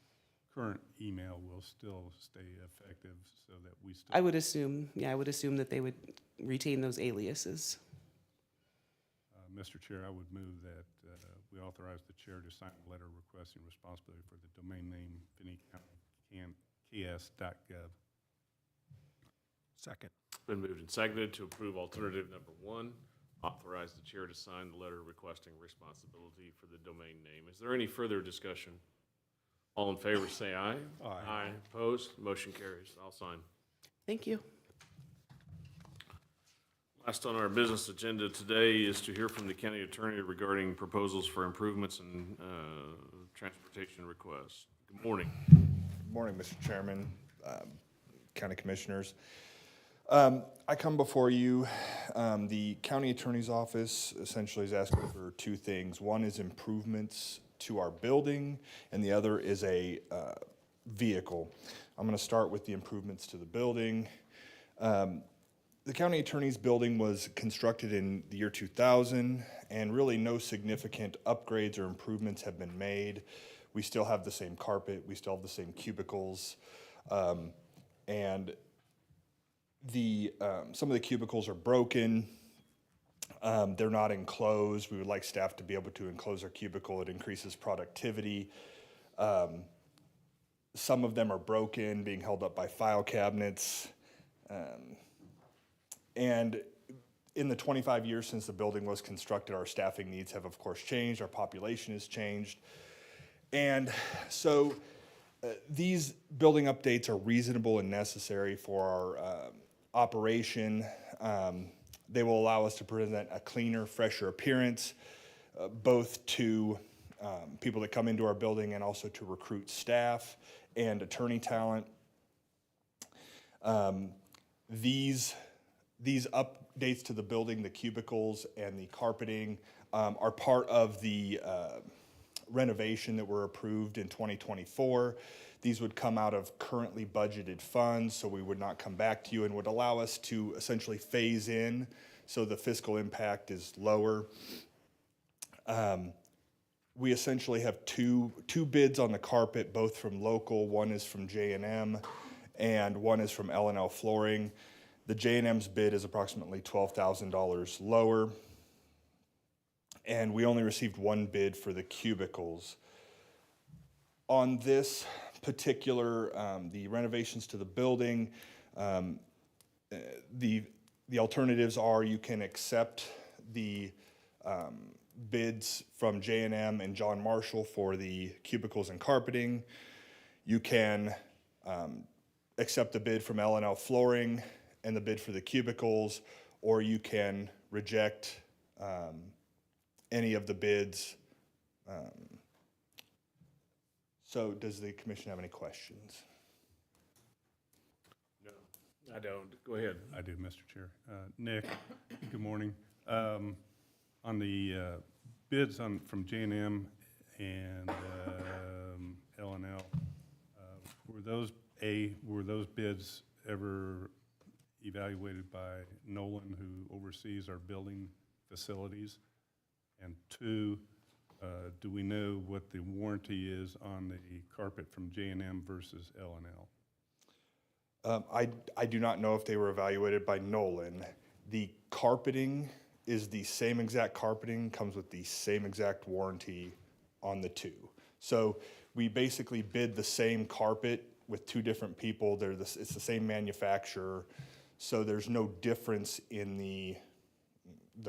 [SPEAKER 7] current email will still stay effective so that we still.
[SPEAKER 5] I would assume that they would retain those aliases.
[SPEAKER 7] Mr. Chair, I would move that we authorize the chair to sign a letter requesting responsibility for the domain name finneycountyks.gov.
[SPEAKER 11] Second.
[SPEAKER 2] Been moved and seconded to approve alternative number 1, authorize the chair to sign the letter requesting responsibility for the domain name. Is there any further discussion? All in favor say aye.
[SPEAKER 11] Aye.
[SPEAKER 2] Aye. Opposed? Motion carries. I'll sign.
[SPEAKER 5] Thank you.
[SPEAKER 2] Last on our business agenda today is to hear from the county attorney regarding proposals for improvements and transportation requests. Good morning.
[SPEAKER 12] Good morning, Mr. Chairman, County Commissioners. I come before you, the County Attorney's Office essentially is asking for 2 things. One is improvements to our building, and the other is a vehicle. I'm going to start with the improvements to the building. The County Attorney's building was constructed in the year 2000, and really no significant upgrades or improvements have been made. We still have the same carpet, we still have the same cubicles, and some of the cubicles are broken. They're not enclosed. We would like staff to be able to enclose our cubicle. It increases productivity. Some of them are broken, being held up by file cabinets. And in the 25 years since the building was constructed, our staffing needs have, of course, changed. Our population has changed. And so these building updates are reasonable and necessary for our operation. They will allow us to present a cleaner, fresher appearance, both to people that come into our building and also to recruit staff and attorney talent. These updates to the building, the cubicles and the carpeting, are part of the renovation that were approved in 2024. These would come out of currently budgeted funds, so we would not come back to you, and would allow us to essentially phase in so the fiscal impact is lower. We essentially have two bids on the carpet, both from local. One is from J&M and one is from L&L Flooring. The J&M's bid is approximately $12,000 lower. And we only received one bid for the cubicles. On this particular, the renovations to the building, the alternatives are you can accept the bids from J&M and John Marshall for the cubicles and carpeting. You can accept the bid from L&L Flooring and the bid for the cubicles, or you can reject any of the bids. So does the commission have any questions?
[SPEAKER 2] No, I don't. Go ahead.
[SPEAKER 7] I do, Mr. Chair. Nick, good morning. On the bids from J&M and L&L, were those bids ever evaluated by Nolan, who oversees our building facilities? And two, do we know what the warranty is on the carpet from J&M versus L&L?
[SPEAKER 12] I do not know if they were evaluated by Nolan. The carpeting is the same exact carpeting, comes with the same exact warranty on the two. So we basically bid the same carpet with two different people. It's the same manufacturer, so there's no difference in the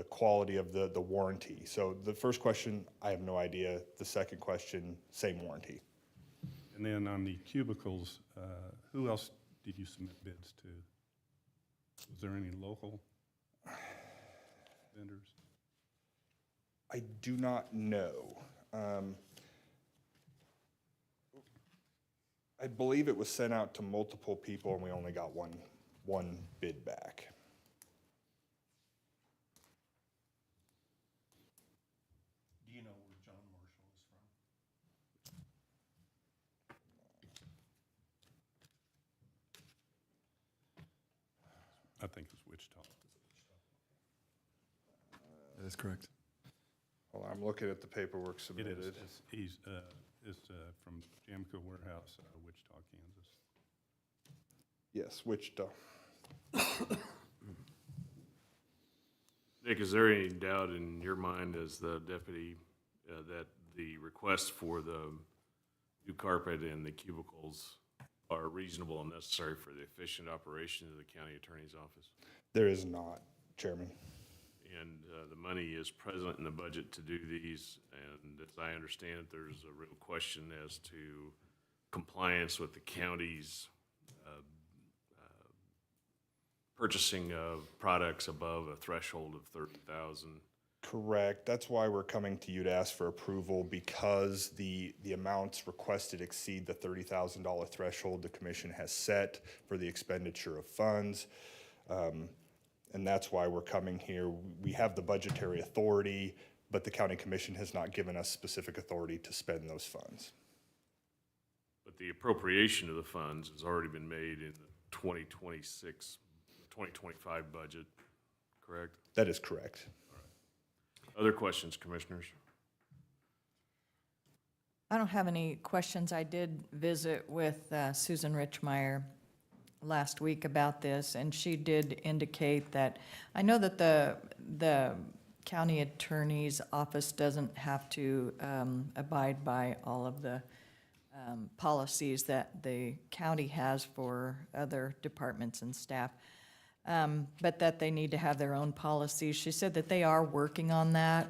[SPEAKER 12] quality of the warranty. So the first question, I have no idea. The second question, same warranty.
[SPEAKER 7] And then on the cubicles, who else did you submit bids to? Was there any local vendors?
[SPEAKER 12] I do not know. I believe it was sent out to multiple people and we only got one bid back.
[SPEAKER 11] Do you know where John Marshall is from?
[SPEAKER 7] I think it's Wichita.
[SPEAKER 6] That is correct.
[SPEAKER 12] Well, I'm looking at the paperwork
[SPEAKER 7] It
[SPEAKER 12] submitted.
[SPEAKER 7] is. It's from Jamco Warehouse, Wichita, Kansas.
[SPEAKER 12] Yes, Wichita.
[SPEAKER 2] Nick, is there any doubt in your mind as the deputy that the requests for the new carpet and the cubicles are reasonable and necessary for the efficient operation of the county attorney's office?
[SPEAKER 12] There is not, Chairman.
[SPEAKER 2] And the money is present in the budget to do these, and as I understand it, there's a real question as to compliance with the county's purchasing of products above a threshold of 30,000.
[SPEAKER 12] Correct. That's why we're coming to you to ask for approval, because the amounts requested exceed the $30,000 threshold the commission has set for the expenditure of funds. And that's why we're coming here. We have the budgetary authority, but the county commission has not given us specific authority to spend those funds.
[SPEAKER 2] But the appropriation of the funds has already been made in the 2025 budget, correct?
[SPEAKER 12] That is correct.
[SPEAKER 2] Other questions, commissioners?
[SPEAKER 9] I don't have any questions. I did visit with Susan Richmeyer last week about this, and she did indicate that, I know that the county attorney's office doesn't have to abide by all of the policies that the county has for other departments and staff, but that they need to have their own policies. She said that they are working on that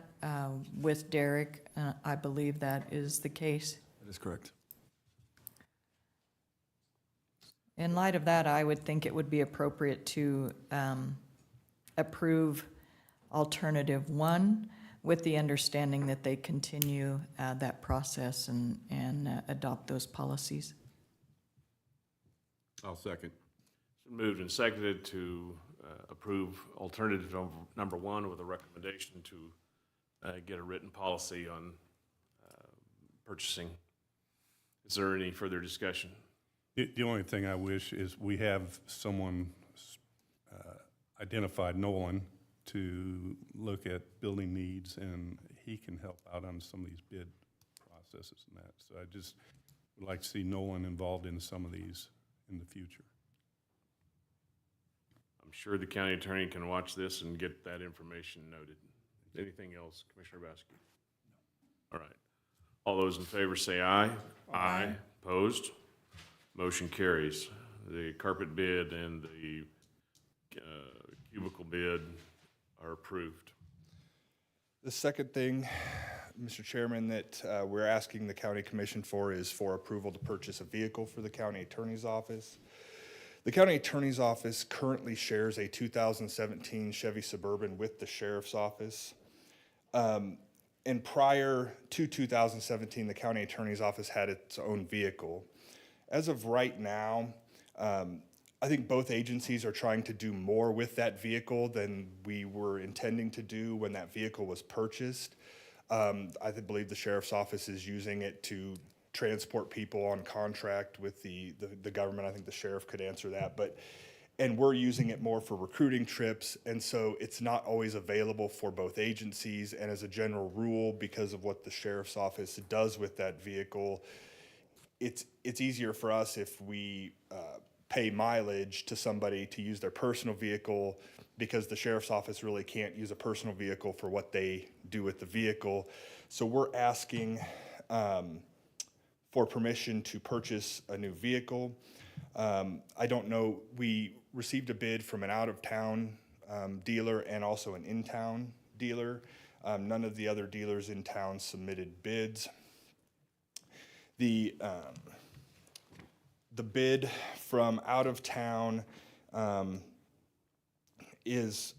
[SPEAKER 9] with Derek. I believe that is the case.
[SPEAKER 6] That is correct.
[SPEAKER 9] In light of that, I would think it would be appropriate to approve alternative one with the understanding that they continue that process and adopt those policies.
[SPEAKER 4] I'll second.
[SPEAKER 2] It's been moved and seconded to approve alternative number one with a recommendation to get a written policy on purchasing. Is there any further discussion?
[SPEAKER 7] The only thing I wish is we have someone identified, Nolan, to look at building needs, and he can help out on some of these bid processes and that. So I just would like to see Nolan involved in some of these in the future.
[SPEAKER 2] I'm sure the county attorney can watch this and get that information noted. Anything else, Commissioner Basky? All right. All those in favor say aye. Aye. Opposed? Motion carries. The carpet bid and the cubicle bid are approved.
[SPEAKER 12] The second thing, Mr. Chairman, that we're asking the county commission for is for approval to purchase a vehicle for the county attorney's office. The county attorney's office currently shares a 2017 Chevy Suburban with the sheriff's office. And prior to 2017, the county attorney's office had its own vehicle. As of right now, I think both agencies are trying to do more with that vehicle than we were intending to do when that vehicle was purchased. I believe the sheriff's office is using it to transport people on contract with the government. I think the sheriff could answer that, and we're using it more for recruiting trips, and so it's not always available for both agencies. And as a general rule, because of what the sheriff's office does with that vehicle, it's easier for us if we pay mileage to somebody to use their personal vehicle, because the sheriff's office really can't use a personal vehicle for what they do with the vehicle. So we're asking for permission to purchase a new vehicle. I don't know, we received a bid from an out-of-town dealer and also an in-town dealer. None of the other dealers in town submitted bids. The bid from out of town is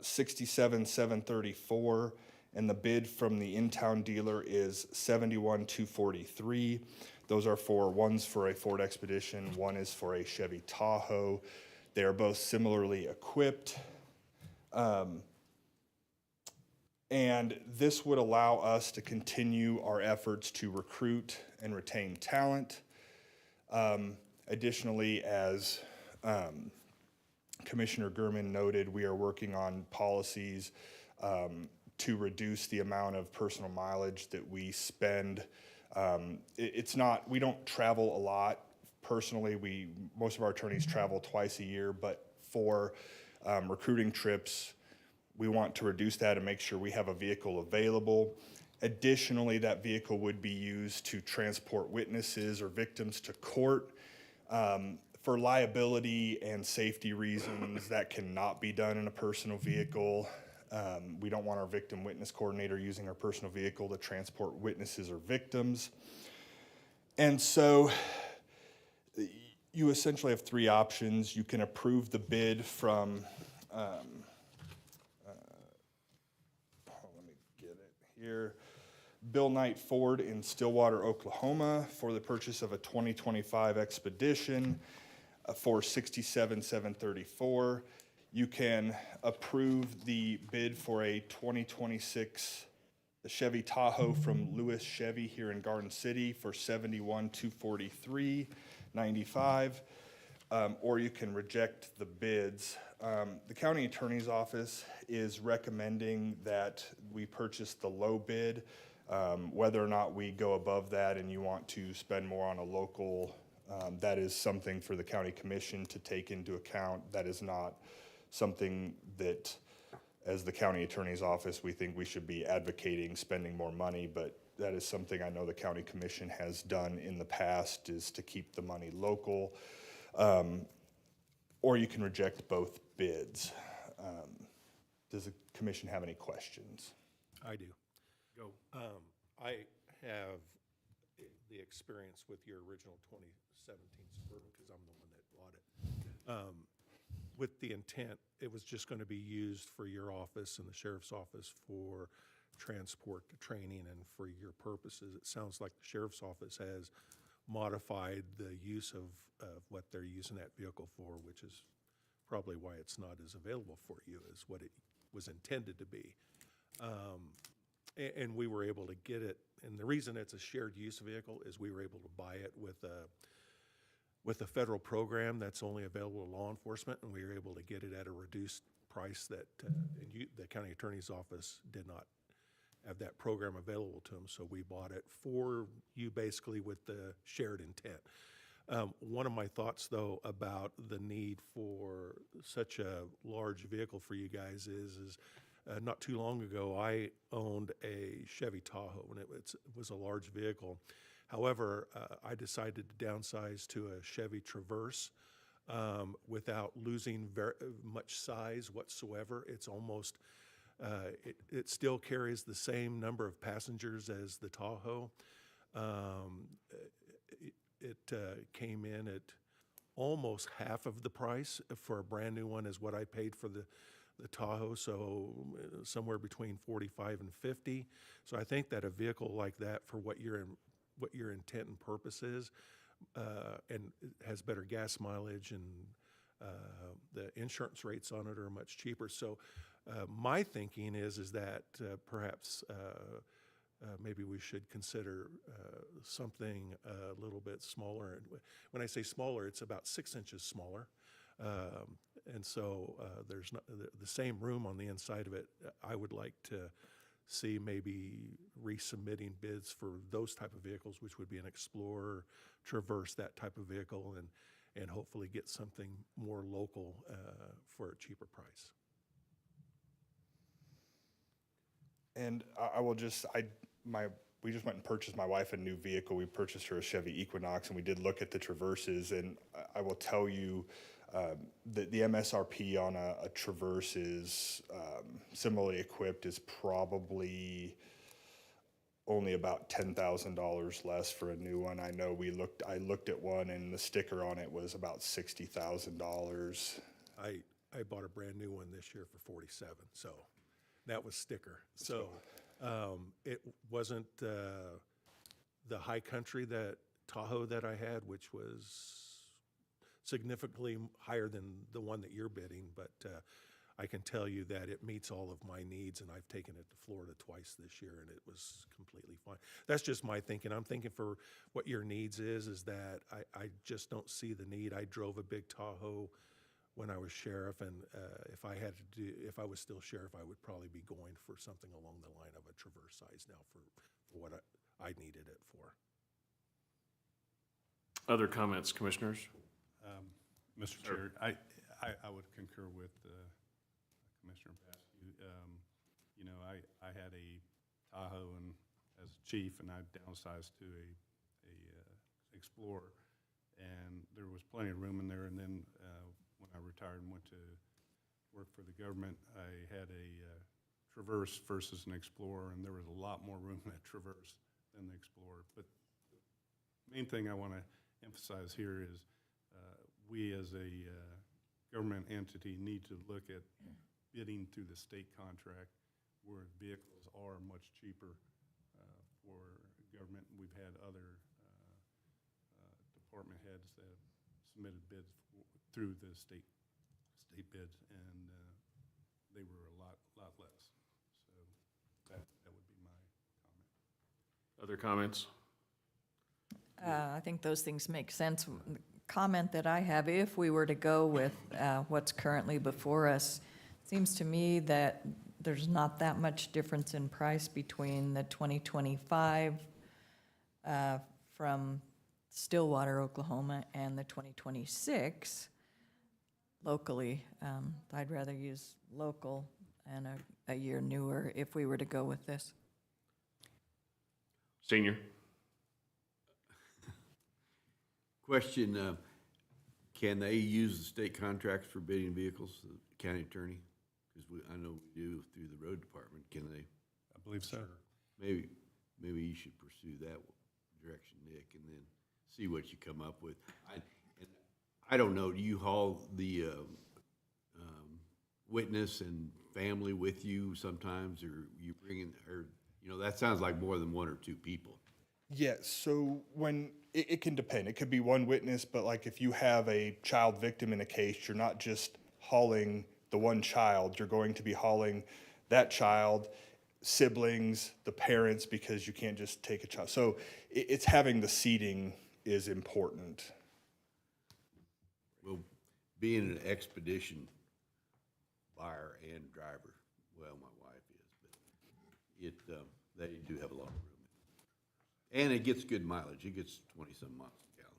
[SPEAKER 12] $67,734, and the bid from the in-town dealer is $71,243. Those are one's for a Ford Expedition, one is for a Chevy Tahoe. They are both similarly equipped. And this would allow us to continue our efforts to recruit and retain talent. Additionally, as Commissioner Gurman noted, we are working on policies to reduce the amount of personal mileage that we spend. We don't travel a lot personally. Most of our attorneys travel twice a year, but for recruiting trips, we want to reduce that and make sure we have a vehicle available. Additionally, that vehicle would be used to transport witnesses or victims to court. For liability and safety reasons, that cannot be done in a personal vehicle. We don't want our victim witness coordinator using our personal vehicle to transport witnesses or victims. And so you essentially have three options. You can approve the bid from, let me get it here, Bill Knight Ford in Stillwater, Oklahoma, for the purchase of a 2025 Expedition for $67,734. You can approve the bid for a 2026 Chevy Tahoe from Lewis Chevy here in Garden City for $71,243.95, or you can reject the bids. The county attorney's office is recommending that we purchase the low bid. Whether or not we go above that and you want to spend more on a local, that is something for the county commission to take into account. That is not something that, as the county attorney's office, we think we should be advocating spending more money, but that is something I know the county commission has done in the past, is to keep the money local. Or you can reject both bids. Does the commission have any questions?
[SPEAKER 11] I do.
[SPEAKER 2] Go.
[SPEAKER 11] I have the experience with your original 2017 Suburban, because I'm the one that bought it. With the intent, it was just going to be used for your office and the sheriff's office for transport to training and for your purposes. It sounds like the sheriff's office has modified the use of what they're using that vehicle for, which is probably why it's not as available for you as what it was intended to be. And we were able to get it And the reason it's a shared use vehicle is we were able to buy it with a federal program that's only available to law enforcement, and we were able to get it at a reduced price that the county attorney's office did not have that program available to them, so we bought it for you basically with the shared intent. One of my thoughts, though, about the need for such a large vehicle for you guys is not too long ago, I owned a Chevy Tahoe, and it was a large vehicle. However, I decided to downsize to a Chevy Traverse without losing very much size whatsoever. It's almost, it still carries the same number of passengers as the Tahoe. It came in at almost half of the price for a brand new one as what I paid for the Tahoe, so somewhere between 45 and 50. So I think that a vehicle like that for what your intent and purpose is, and it has better gas mileage, and the insurance rates on it are much cheaper. So my thinking is that perhaps maybe we should consider something a little bit smaller. And when I say smaller, it's about 6 inches smaller. And so there's not the same room on the inside of it. I would like to see maybe resubmitting bids for those type of vehicles, which would be an Explorer, Traverse, that type of vehicle, and hopefully get something more local for a cheaper price.
[SPEAKER 12] And I will just, we just went and purchased my wife a new vehicle. We purchased her a Chevy Equinox, and we did look at the Traverses, and I will tell you, the MSRP on a Traverse is similarly equipped is probably only about $10,000 less for a new one. I know I looked at one, and the sticker on it was about $60,000.
[SPEAKER 11] I bought a brand new one this year for 47, so that was sticker. So it wasn't the high country Tahoe that I had, which was significantly higher than the one that you're bidding, but I can tell you that it meets all of my needs, and I've taken it to Florida twice this year, and it was completely fine. That's just my thinking. I'm thinking for what your needs is that I just don't see the need. I drove a big Tahoe when I was sheriff, and if I was still sheriff, I would probably be going for something along the line of a Traverse size now for what I needed it for.
[SPEAKER 2] Other comments, commissioners?
[SPEAKER 7] Mr. Chair, I would concur with Commissioner Basque. You know, I had a Tahoe and as chief, and I downsized to a Explorer, and there was plenty of room in there. And then when I retired and went to work for the government, I had a Traverse versus an Explorer, and there was a lot more room in that Traverse than the Explorer. But the main thing I want to emphasize here is we as a government entity need to look at bidding through the state contract where vehicles are much cheaper for government. We've had other department heads that have submitted bids through the state bids, and they were a lot less. So that would be my comment.
[SPEAKER 2] Other comments?
[SPEAKER 9] I think those things make sense. The comment that I have, if we were to go with what's currently before us, seems to me that there's not that much difference in price between the 2025 from Stillwater, Oklahoma, and the 2026 locally. I'd rather use local and a year newer if we were to go with this.
[SPEAKER 2] Senior?
[SPEAKER 4] Question, can they use the state contracts for bidding vehicles, the county attorney? Because I know we do through the road department, can they?
[SPEAKER 7] I believe so.
[SPEAKER 4] Maybe you should pursue that direction, Nick, and then see what you come up with. I don't know, do you haul the witness and family with you sometimes, or you bring in, or, you know, that sounds like more than one or two people.
[SPEAKER 12] Yeah, so when it can depend. It could be one witness, but like if you have a child victim in a case, you're not just hauling the one child, you're going to be hauling that child, siblings, the parents, because you can't just take a child. So it's having the seating is important.
[SPEAKER 4] Well, being an expedition buyer and driver, well, my wife is, but they do have a lot of room. And it gets good mileage. It gets 20-some miles a gallon.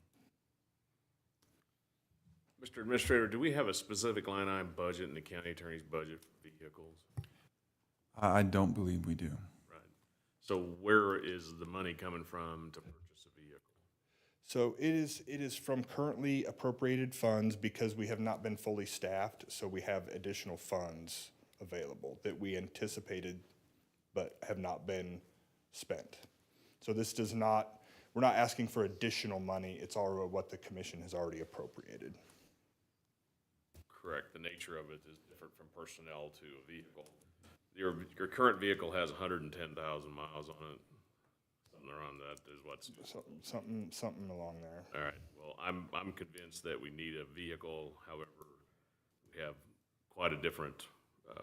[SPEAKER 2] Mr. Administrator, do we have a specific line item budget in the county attorney's budget for vehicles?
[SPEAKER 6] I don't believe we do.
[SPEAKER 2] Right. So where is the money coming from to purchase a vehicle?
[SPEAKER 12] So it is from currently appropriated funds because we have not been fully staffed, so we have additional funds available that we anticipated but have not been spent. So this does not, we're not asking for additional money, it's already what the commission has already appropriated.
[SPEAKER 2] Correct. The nature of it is different from personnel to a vehicle. Your current vehicle has 110,000 miles on it. Something around that is what's.
[SPEAKER 12] Something along there.
[SPEAKER 2] All right. Well, I'm convinced that we need a vehicle. However, we have quite a different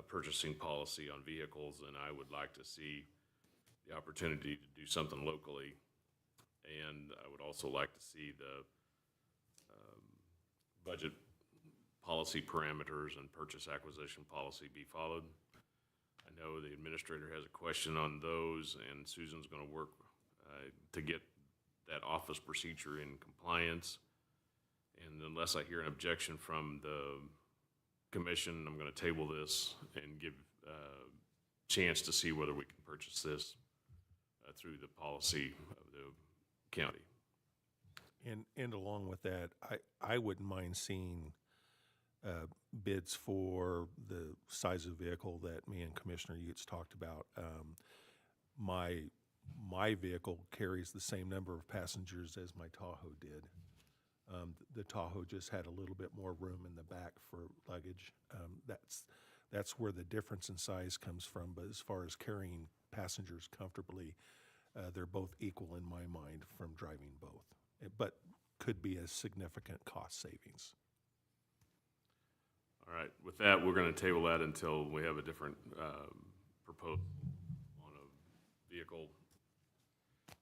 [SPEAKER 2] purchasing policy on vehicles, and I would like to see the opportunity to do something locally. And I would also like to see the budget policy parameters and purchase acquisition policy be followed. I know the administrator has a question on those, and Susan's going to work to get that office procedure in compliance. And unless I hear an objection from the commission, I'm going to table this and give a chance to see whether we can purchase this through the policy of the county.
[SPEAKER 11] And along with that, I wouldn't mind seeing bids for the size of vehicle that me and Commissioner Utes talked about. My vehicle carries the same number of passengers as my Tahoe did. The Tahoe just had a little bit more room in the back for luggage. That's where the difference in size comes from. But as far as carrying passengers comfortably, they're both equal in my mind from driving both, but could be a significant cost savings.
[SPEAKER 2] All right, with that, we're going to table that until we have a different proposal on a vehicle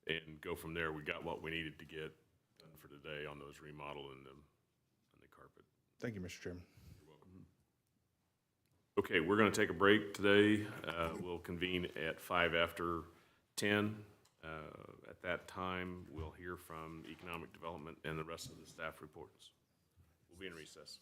[SPEAKER 2] and go from there. We got what we needed to get done for today on those remodel and the carpet.
[SPEAKER 12] Thank you, Mr. Chairman.
[SPEAKER 2] You're welcome. Okay, we're going to take a break today. We'll convene at 5 after 10. At that time, we'll hear from Economic Development and the rest of the staff reports. We'll be in recess.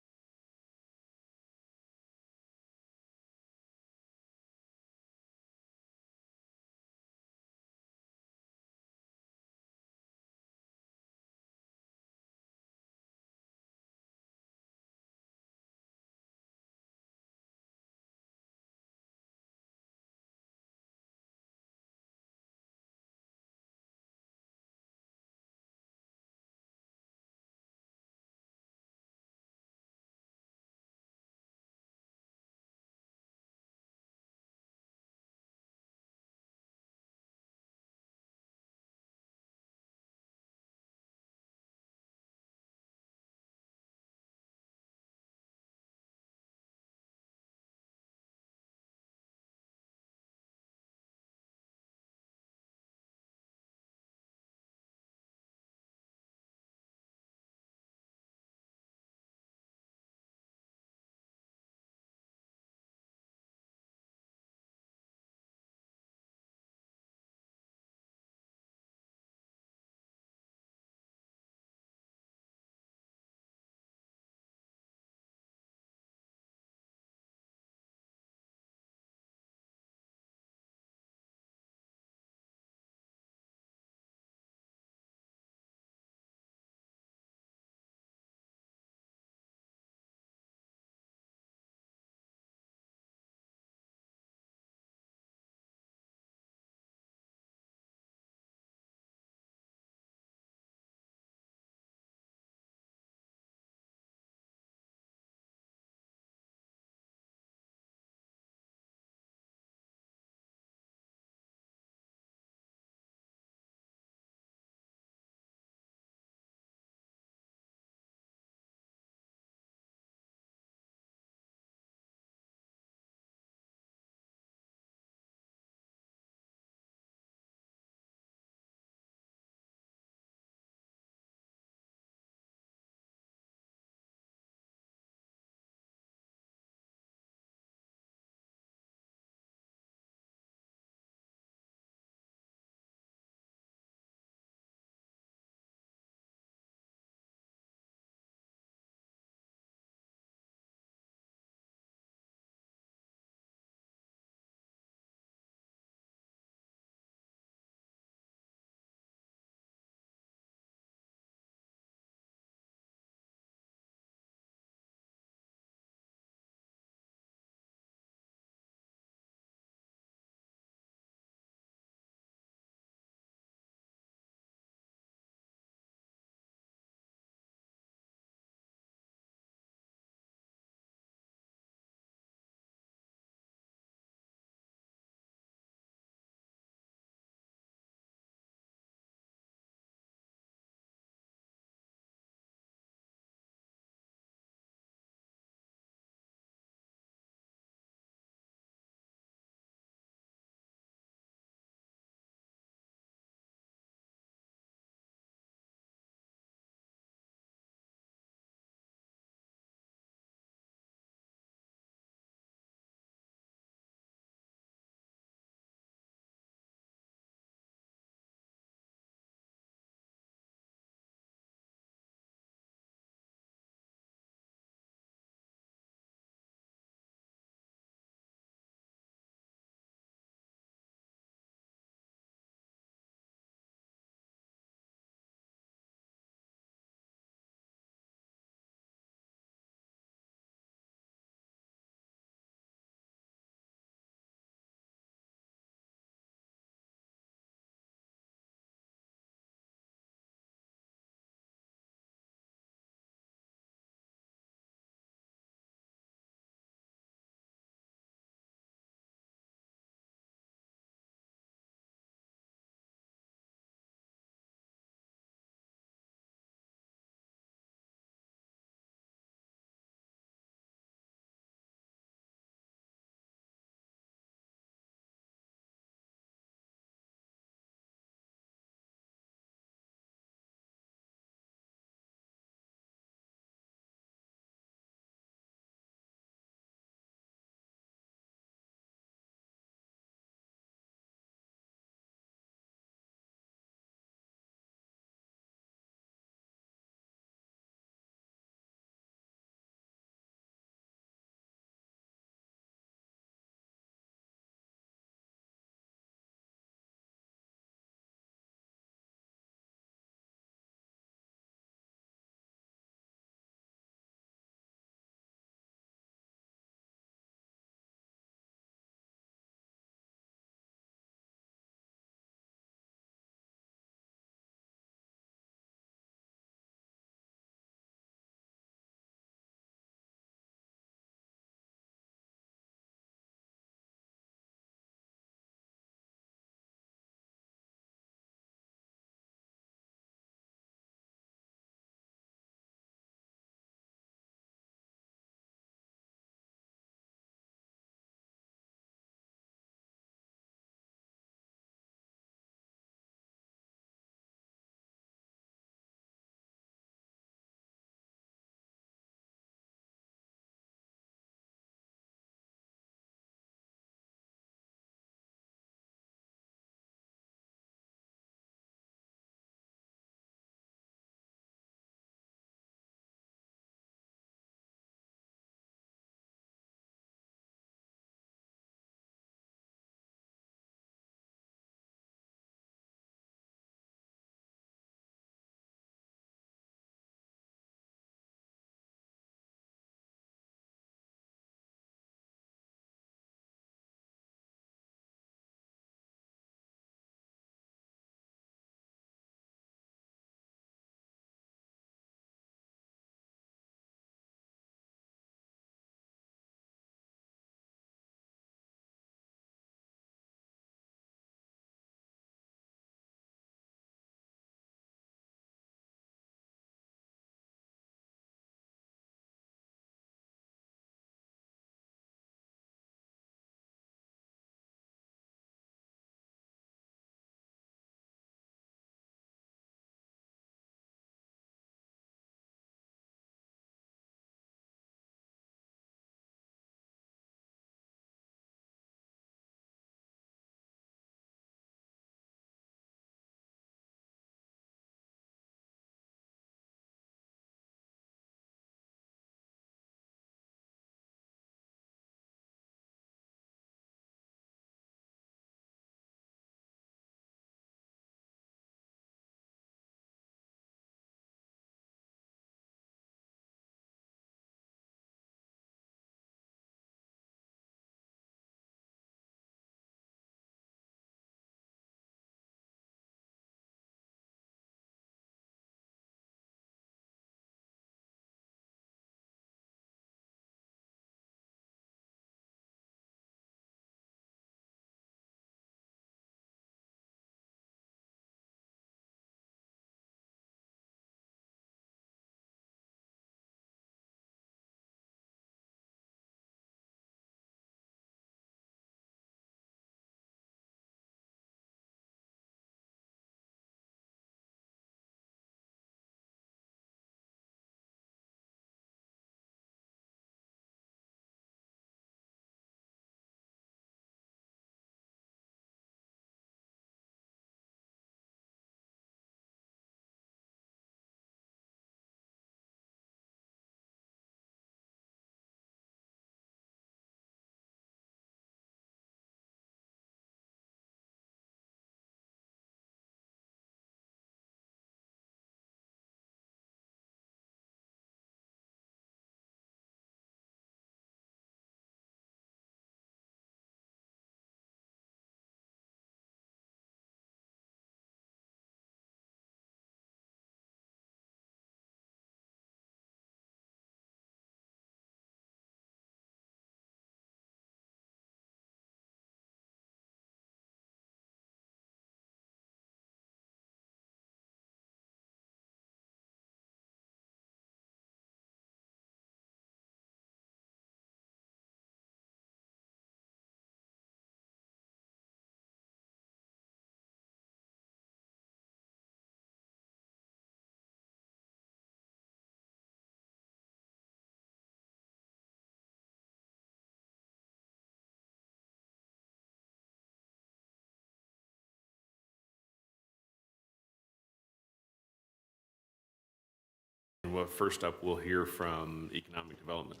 [SPEAKER 2] Well, first up, we'll hear from Economic Development.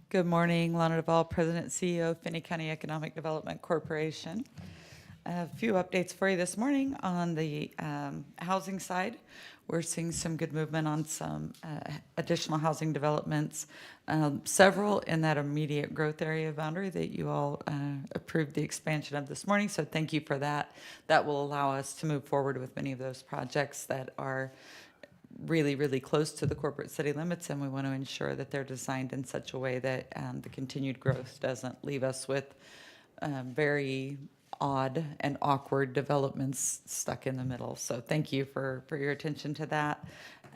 [SPEAKER 13] Good morning, Lana Duval, President and CEO of Finney County Economic Development Corporation. A few updates for you this morning on the housing side. We're seeing some good movement on some additional housing developments, several in that immediate growth area boundary that you all approved the expansion of this morning, so thank you for that. That will allow us to move forward with many of those projects that are really, really close to the corporate city limits, and we want to ensure that they're designed in such a way that the continued growth doesn't leave us with very odd and awkward developments stuck in the middle. So thank you for your attention to that.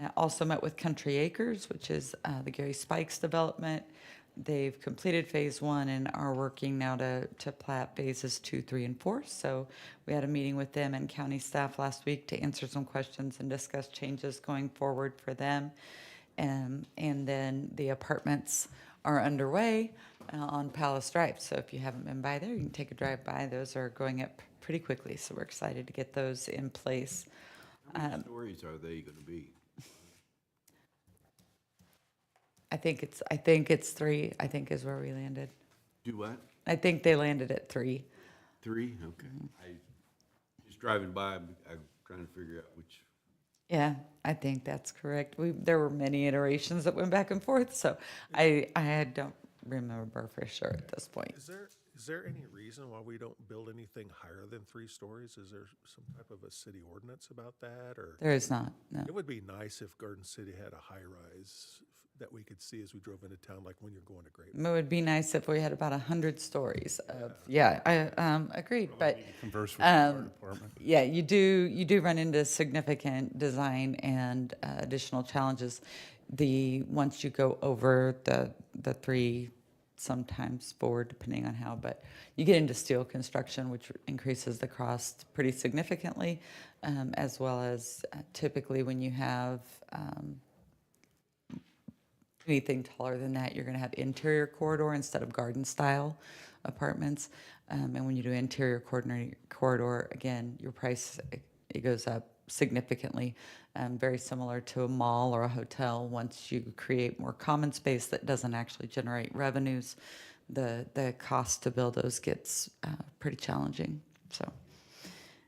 [SPEAKER 13] I also met with Country Acres, which is the Gary Spikes development. They've completed phase 1 and are working now to plat phases 2, 3, and 4. So we had a meeting with them and county staff last week to answer some questions and discuss changes going forward for them. And then the apartments are underway on Palace Drive. So if you haven't been by there, you can take a drive by. Those are going up pretty quickly. So we're excited to get those in place.
[SPEAKER 4] How many stories are they gonna be?
[SPEAKER 13] I think it's 3, I think is where we landed.
[SPEAKER 4] Do what?
[SPEAKER 13] I think they landed at 3.
[SPEAKER 4] 3? Okay. I just driving by, I'm trying to figure out which.
[SPEAKER 13] Yeah, I think that's correct. There were many iterations that went back and forth, so I don't remember for sure at this point.
[SPEAKER 11] Is there any reason why we don't build anything higher than 3 stories? Is there some type of a city ordinance about that, or?
[SPEAKER 13] There is not, no.
[SPEAKER 11] It would be nice if Garden City had a high-rise that we could see as we drove into town, like when you're going to Great.
[SPEAKER 13] It would be nice if we had about 100 stories of, yeah, I agreed, but
[SPEAKER 7] Converse with the fire department.
[SPEAKER 13] yeah, you do run into significant design and additional challenges. Once you go over the 3, sometimes 4, depending on how, but you get into steel construction, which increases the cost pretty significantly, as well as typically when you have anything taller than that, you're going to have interior corridor instead of garden style apartments. And when you do interior corridor, again, your price, it goes up significantly, very similar to a mall or a hotel. Once you create more common space that doesn't actually generate revenues, the cost to build those gets pretty challenging. So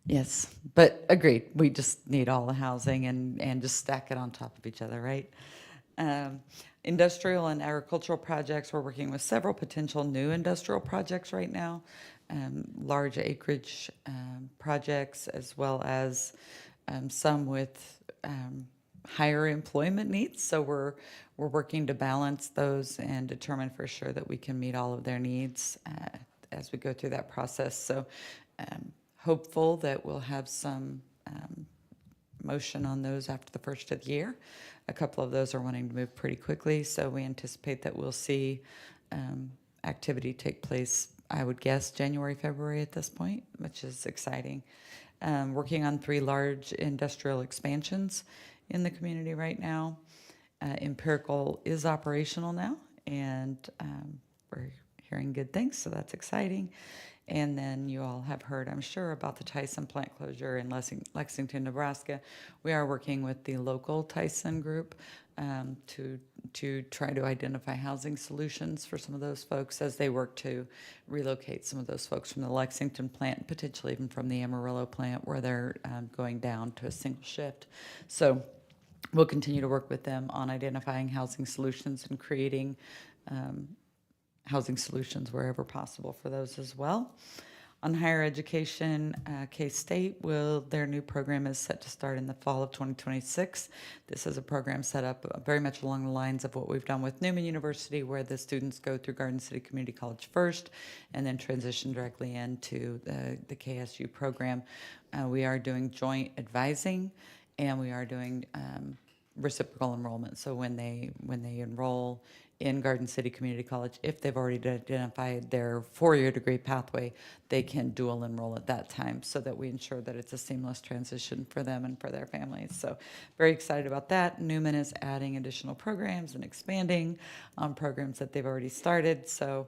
[SPEAKER 13] yes, but agreed, we just need all the housing and just stack it on top of each other, right? Industrial and agricultural projects, we're working with several potential new industrial projects right now, large acreage projects, as well as some with higher employment needs. So we're working to balance those and determine for sure that we can meet all of their needs as we go through that process. So hopeful that we'll have some motion on those after the first of the year. A couple of those are wanting to move pretty quickly, so we anticipate that we'll see activity take place, I would guess, January, February at this point, which is exciting. Working on 3 large industrial expansions in the community right now. Empirical is operational now, and we're hearing good things, so that's exciting. And then you all have heard, I'm sure, about the Tyson plant closure in Lexington, Nebraska. We are working with the local Tyson group to try to identify housing solutions for some of those folks as they work to relocate some of those folks from the Lexington plant, potentially even from the Amarillo plant, where they're going down to a single shift. So we'll continue to work with them on identifying housing solutions and creating housing solutions wherever possible for those as well. On higher education, K-State their new program is set to start in the fall of 2026. This is a program set up very much along the lines of what we've done with Newman University, where the students go through Garden City Community College first and then transition directly into the KSU program. We are doing joint advising, and we are doing reciprocal enrollment. So when they enroll in Garden City Community College, if they've already identified their 4-year degree pathway, they can dual enroll at that time, so that we ensure that it's a seamless transition for them and for their families. So very excited about that. Newman is adding additional programs and expanding on programs that they've already started. So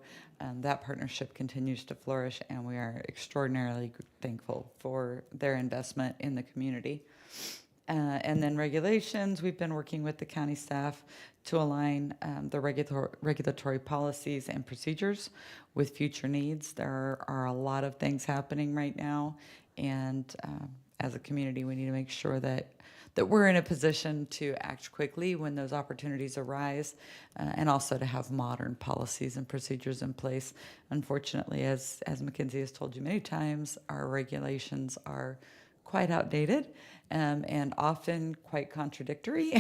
[SPEAKER 13] that partnership continues to flourish, and we are extraordinarily thankful for their investment in the community. And then regulations, we've been working with the county staff to align the regulatory policies and procedures with future needs. There are a lot of things happening right now, and as a community, we need to make sure that we're in a position to act quickly when those opportunities arise, and also to have modern policies and procedures in place. Unfortunately, as Mackenzie has told you many times, our regulations are quite outdated, and often quite contradictory.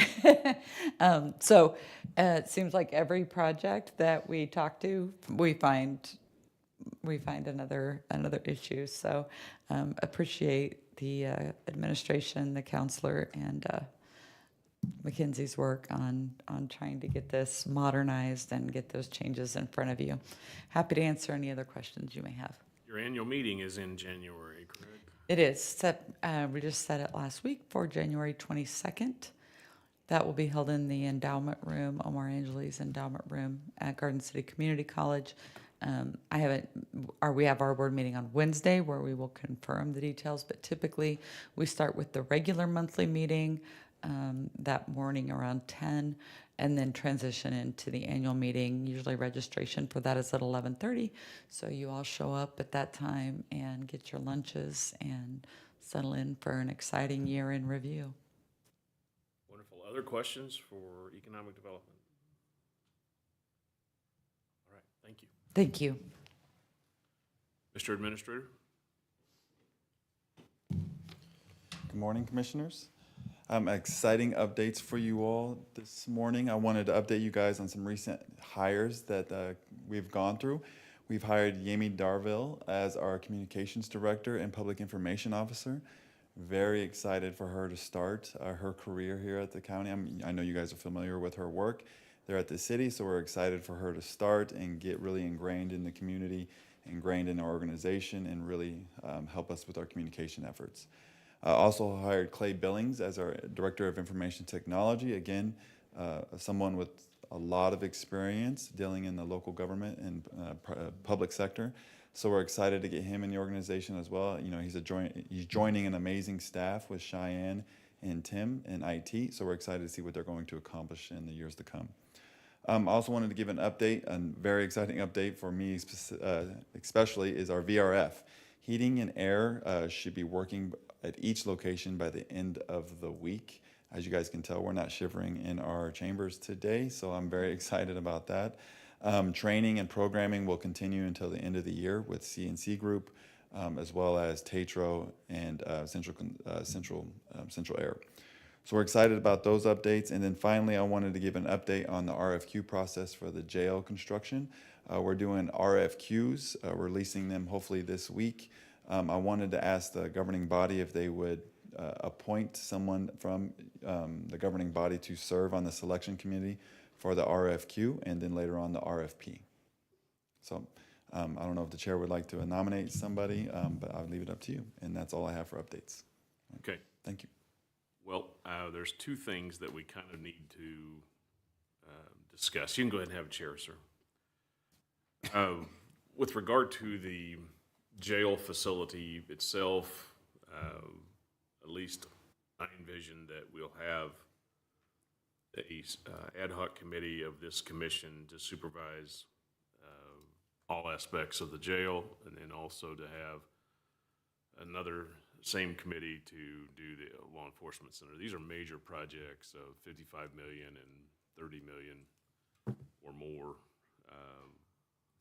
[SPEAKER 13] So it seems like every project that we talk to, we find another issue. So appreciate the administration, the counselor, and Mackenzie's work on trying to get this modernized and get those changes in front of you. Happy to answer any other questions you may have.
[SPEAKER 2] Your annual meeting is in January, correct?
[SPEAKER 13] It is set, we just set it last week for January 22nd. That will be held in the endowment room, Omar Angeles Endowment Room at Garden City Community College. We have our board meeting on Wednesday where we will confirm the details, but typically we start with the regular monthly meeting that morning around 10, and then transition into the annual meeting. Usually registration for that is at 11:30, so you all show up at that time and get your lunches and settle in for an exciting year in review.
[SPEAKER 2] Wonderful. Other questions for economic development? All right, thank you.
[SPEAKER 13] Thank you.
[SPEAKER 2] Mr. Administrator?
[SPEAKER 6] Good morning, Commissioners. Exciting updates for you all this morning. I wanted to update you guys on some recent hires that we've gone through. We've hired Yemi Darville as our Communications Director and Public Information Officer. Very excited for her to start her career here at the county. I know you guys are familiar with her work there at the city, so we're excited for her to start and get really ingrained in the community, ingrained in our organization, and really help us with our communication efforts. Also hired Clay Billings as our Director of Information Technology. Again, someone with a lot of experience dealing in the local government and public sector. So we're excited to get him in the organization as well. You know, he's joining an amazing staff with Cheyenne and Tim in IT. So we're excited to see what they're going to accomplish in the years to come. I also wanted to give an update, a very exciting update for me especially, is our VRF. Heating and air should be working at each location by the end of the week. As you guys can tell, we're not shivering in our chambers today, so I'm very excited about that. Training and programming will continue until the end of the year with CNC Group, as well as Tetro and Central Air. So we're excited about those updates. And then finally, I wanted to give an update on the RFQ process for the jail construction. We're doing RFQs, releasing them hopefully this week. I wanted to ask the governing body if they would appoint someone from the governing body to serve on the selection committee for the RFQ and then later on the RFP. So I don't know if the chair would like to nominate somebody, but I'll leave it up to you. And that's all I have for updates.
[SPEAKER 2] Okay.
[SPEAKER 6] Thank you.
[SPEAKER 2] Well, there's two things that we kind of need to discuss. You can go ahead and have a chair, sir. With regard to the jail facility itself, at least I envision that we'll have a ad hoc committee of this commission to supervise all aspects of the jail, and then also to have another same committee to do the law enforcement center. These are major projects of $55 million and $30 million or more.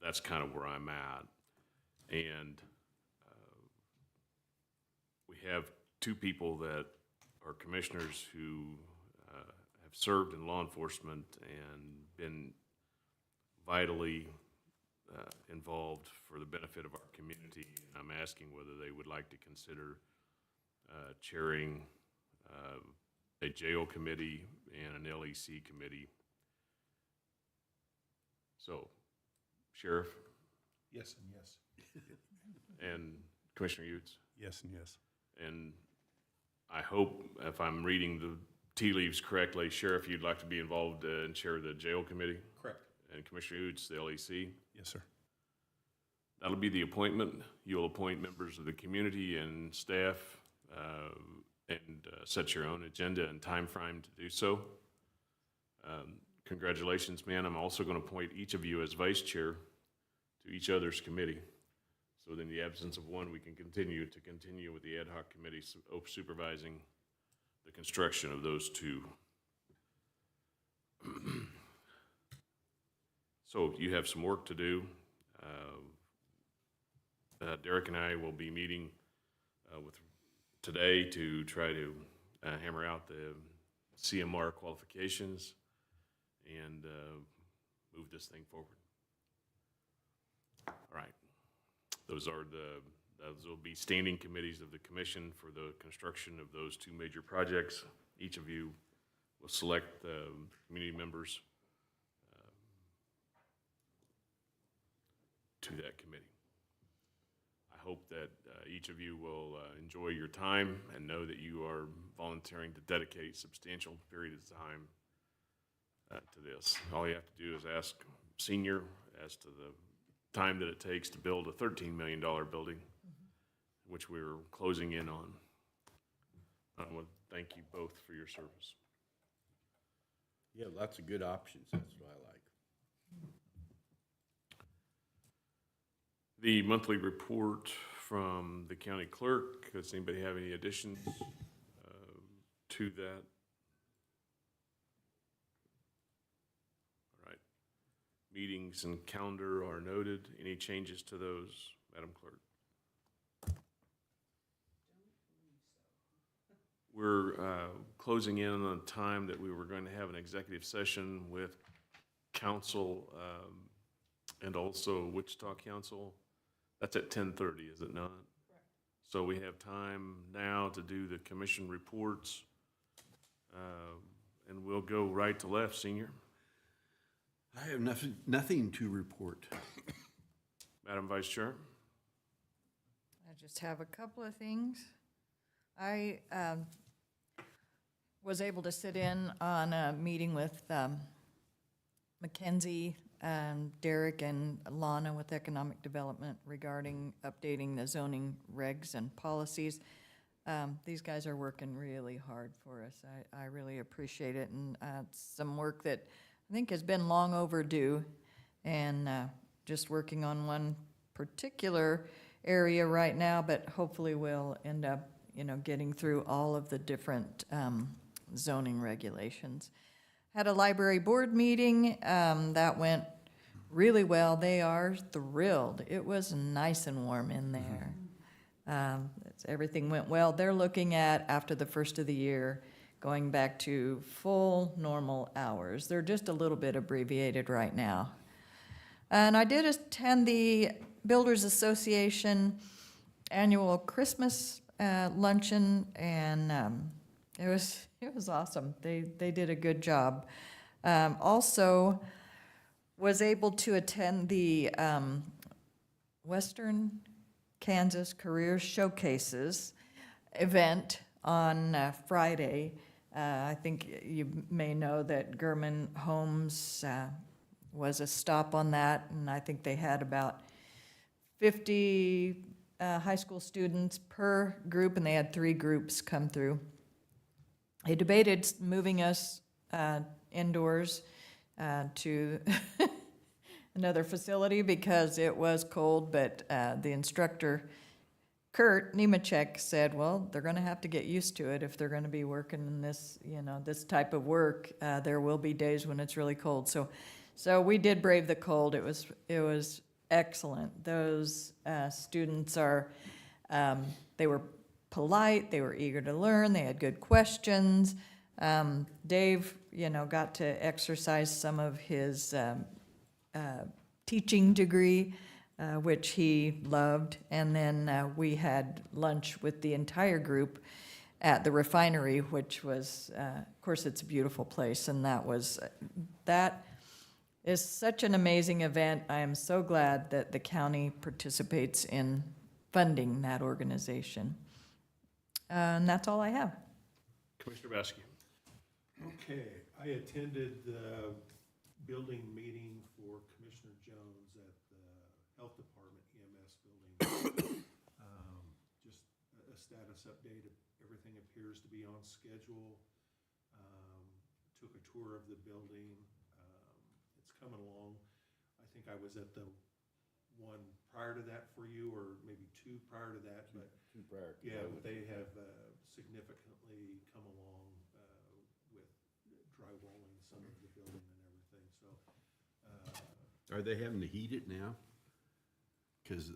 [SPEAKER 2] That's kind of where I'm at. And we have two people that are commissioners who have served in law enforcement and been vitally involved for the benefit of our community. And I'm asking whether they would like to consider chairing a jail committee and an LEC committee. So, Sheriff?
[SPEAKER 11] Yes and yes.
[SPEAKER 2] And Commissioner Utes?
[SPEAKER 7] Yes and yes.
[SPEAKER 2] And I hope, if I'm reading the tea leaves correctly, Sheriff, you'd like to be involved and chair the jail committee?
[SPEAKER 11] Correct.
[SPEAKER 2] And Commissioner Utes, the LEC?
[SPEAKER 7] Yes, sir.
[SPEAKER 2] That'll be the appointment. You'll appoint members of the community and staff and set your own agenda and time frame to do so. Congratulations, man. I'm also going to appoint each of you as vice chair to each other's committee. So in the absence of one, we can continue with the ad hoc committee supervising the construction of those two. So you have some work to do. Derek and I will be meeting with today to try to hammer out the CMR qualifications and move this thing forward. All right. Those will be standing committees of the commission for the construction of those two major projects. Each of you will select the community members to that committee. I hope that each of you will enjoy your time and know that you are volunteering to dedicate a substantial period of time to this. All you have to do is ask Senior as to the time that it takes to build a $13 million building, which we're closing in on. I want to thank you both for your service.
[SPEAKER 4] Yeah, lots of good options, that's what I like.
[SPEAKER 2] The monthly report from the county clerk, does anybody have any additions to that? All right. Meetings and calendar are noted. Any changes to those, Madam Clerk? We're closing in on the time that we were going to have an executive session with council and also Wichita Council. That's at 10:30, is it not? Correct. So we have time now to do the commission reports, and we'll go right to left, Senior.
[SPEAKER 4] I have nothing to report.
[SPEAKER 2] Madam Vice Chair?
[SPEAKER 9] I just have a couple of things. I was able to sit in on a meeting with Mackenzie, Derek, and Lana with Economic Development regarding updating the zoning regs and policies. These guys are working really hard for us. I really appreciate it, and it's some work that I think has been long overdue, and just working on one particular area right now, but hopefully we'll end up, getting through all of the different zoning regulations. Had a library board meeting, that went really well. They are thrilled. It was nice and warm in there. Everything went well. They're looking at, after the first of the year, going back to full normal hours. They're just a little bit abbreviated right now. And I did attend the Builders Association annual Christmas luncheon, and it was awesome. They did a good job. Also was able to attend the Western Kansas Career Showcases event on Friday. I think you may know that Gurman Homes was a stop on that, and I think they had about 50 high school students per group, and they had 3 groups come through. They debated moving us indoors to another facility because it was cold, but the instructor, Kurt Nemechek, said, well, they're going to have to get used to it if they're going to be working in this, this type of work. There will be days when it's really cold. So we did brave the cold. It was excellent. Those students they were polite, they were eager to learn, they had good questions. Dave, got to exercise some of his teaching degree, which he loved. And then we had lunch with the entire group at the refinery, which was, of course, it's a beautiful place. And that is such an amazing event. I am so glad that the county participates in funding that organization. And that's all I have.
[SPEAKER 2] Commissioner Baskey.
[SPEAKER 11] Okay, I attended the building meeting for Commissioner Jones at the Health Department EMS building. Just a status update. Everything appears to be on schedule. Took a tour of the building. It's coming along. I think I was at the one prior to that for you, or maybe two prior to that, but
[SPEAKER 4] Two prior.
[SPEAKER 11] yeah, but they have significantly come along with drywalling some of the building and everything, so.
[SPEAKER 4] Are they having to heat it now? Because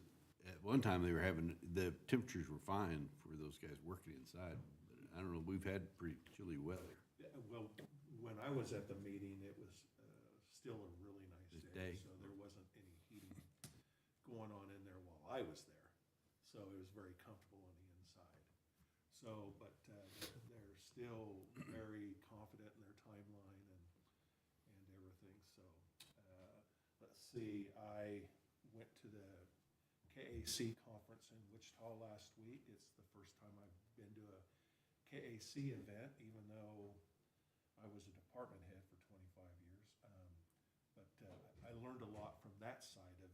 [SPEAKER 4] at one time they were having, the temperatures were fine for those guys working inside. But I don't know, we've had pretty chilly weather.
[SPEAKER 11] Yeah, well, when I was at the meeting, it was still a really nice
[SPEAKER 4] This
[SPEAKER 11] day,
[SPEAKER 4] day.
[SPEAKER 11] so there wasn't any heating going on in there while I was there. So it was very comfortable on the inside. So, but they're still very confident in their timeline and everything, so. Let's see, I went to the KAC conference in Wichita last week. It's the first time I've been to a KAC event, even though I was a department head for 25 years. But I learned a lot from that side of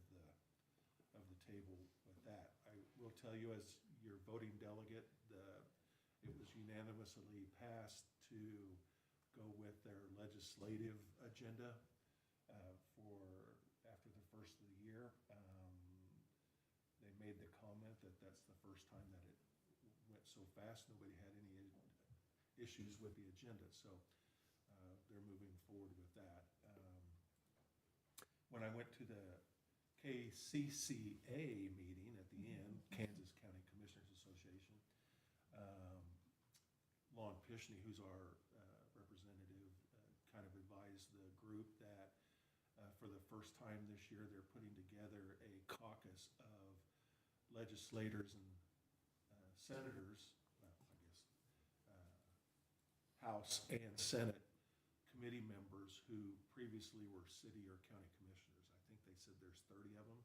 [SPEAKER 11] the table with that. I will tell you, as your voting delegate, it was unanimously passed to go with their legislative agenda for after the first of the year. They made the comment that that's the first time that it went so fast. Nobody had any issues with the agenda, so they're moving forward with that. When I went to the KCCA meeting at the end, Kansas County Commissioners Association, Lon Pishney, who's our representative, kind of advised the group that for the first time this year, they're putting together a caucus of legislators and senators, well, I guess, House and Senate committee members who previously were city or county commissioners. I think they said there's 30 of them.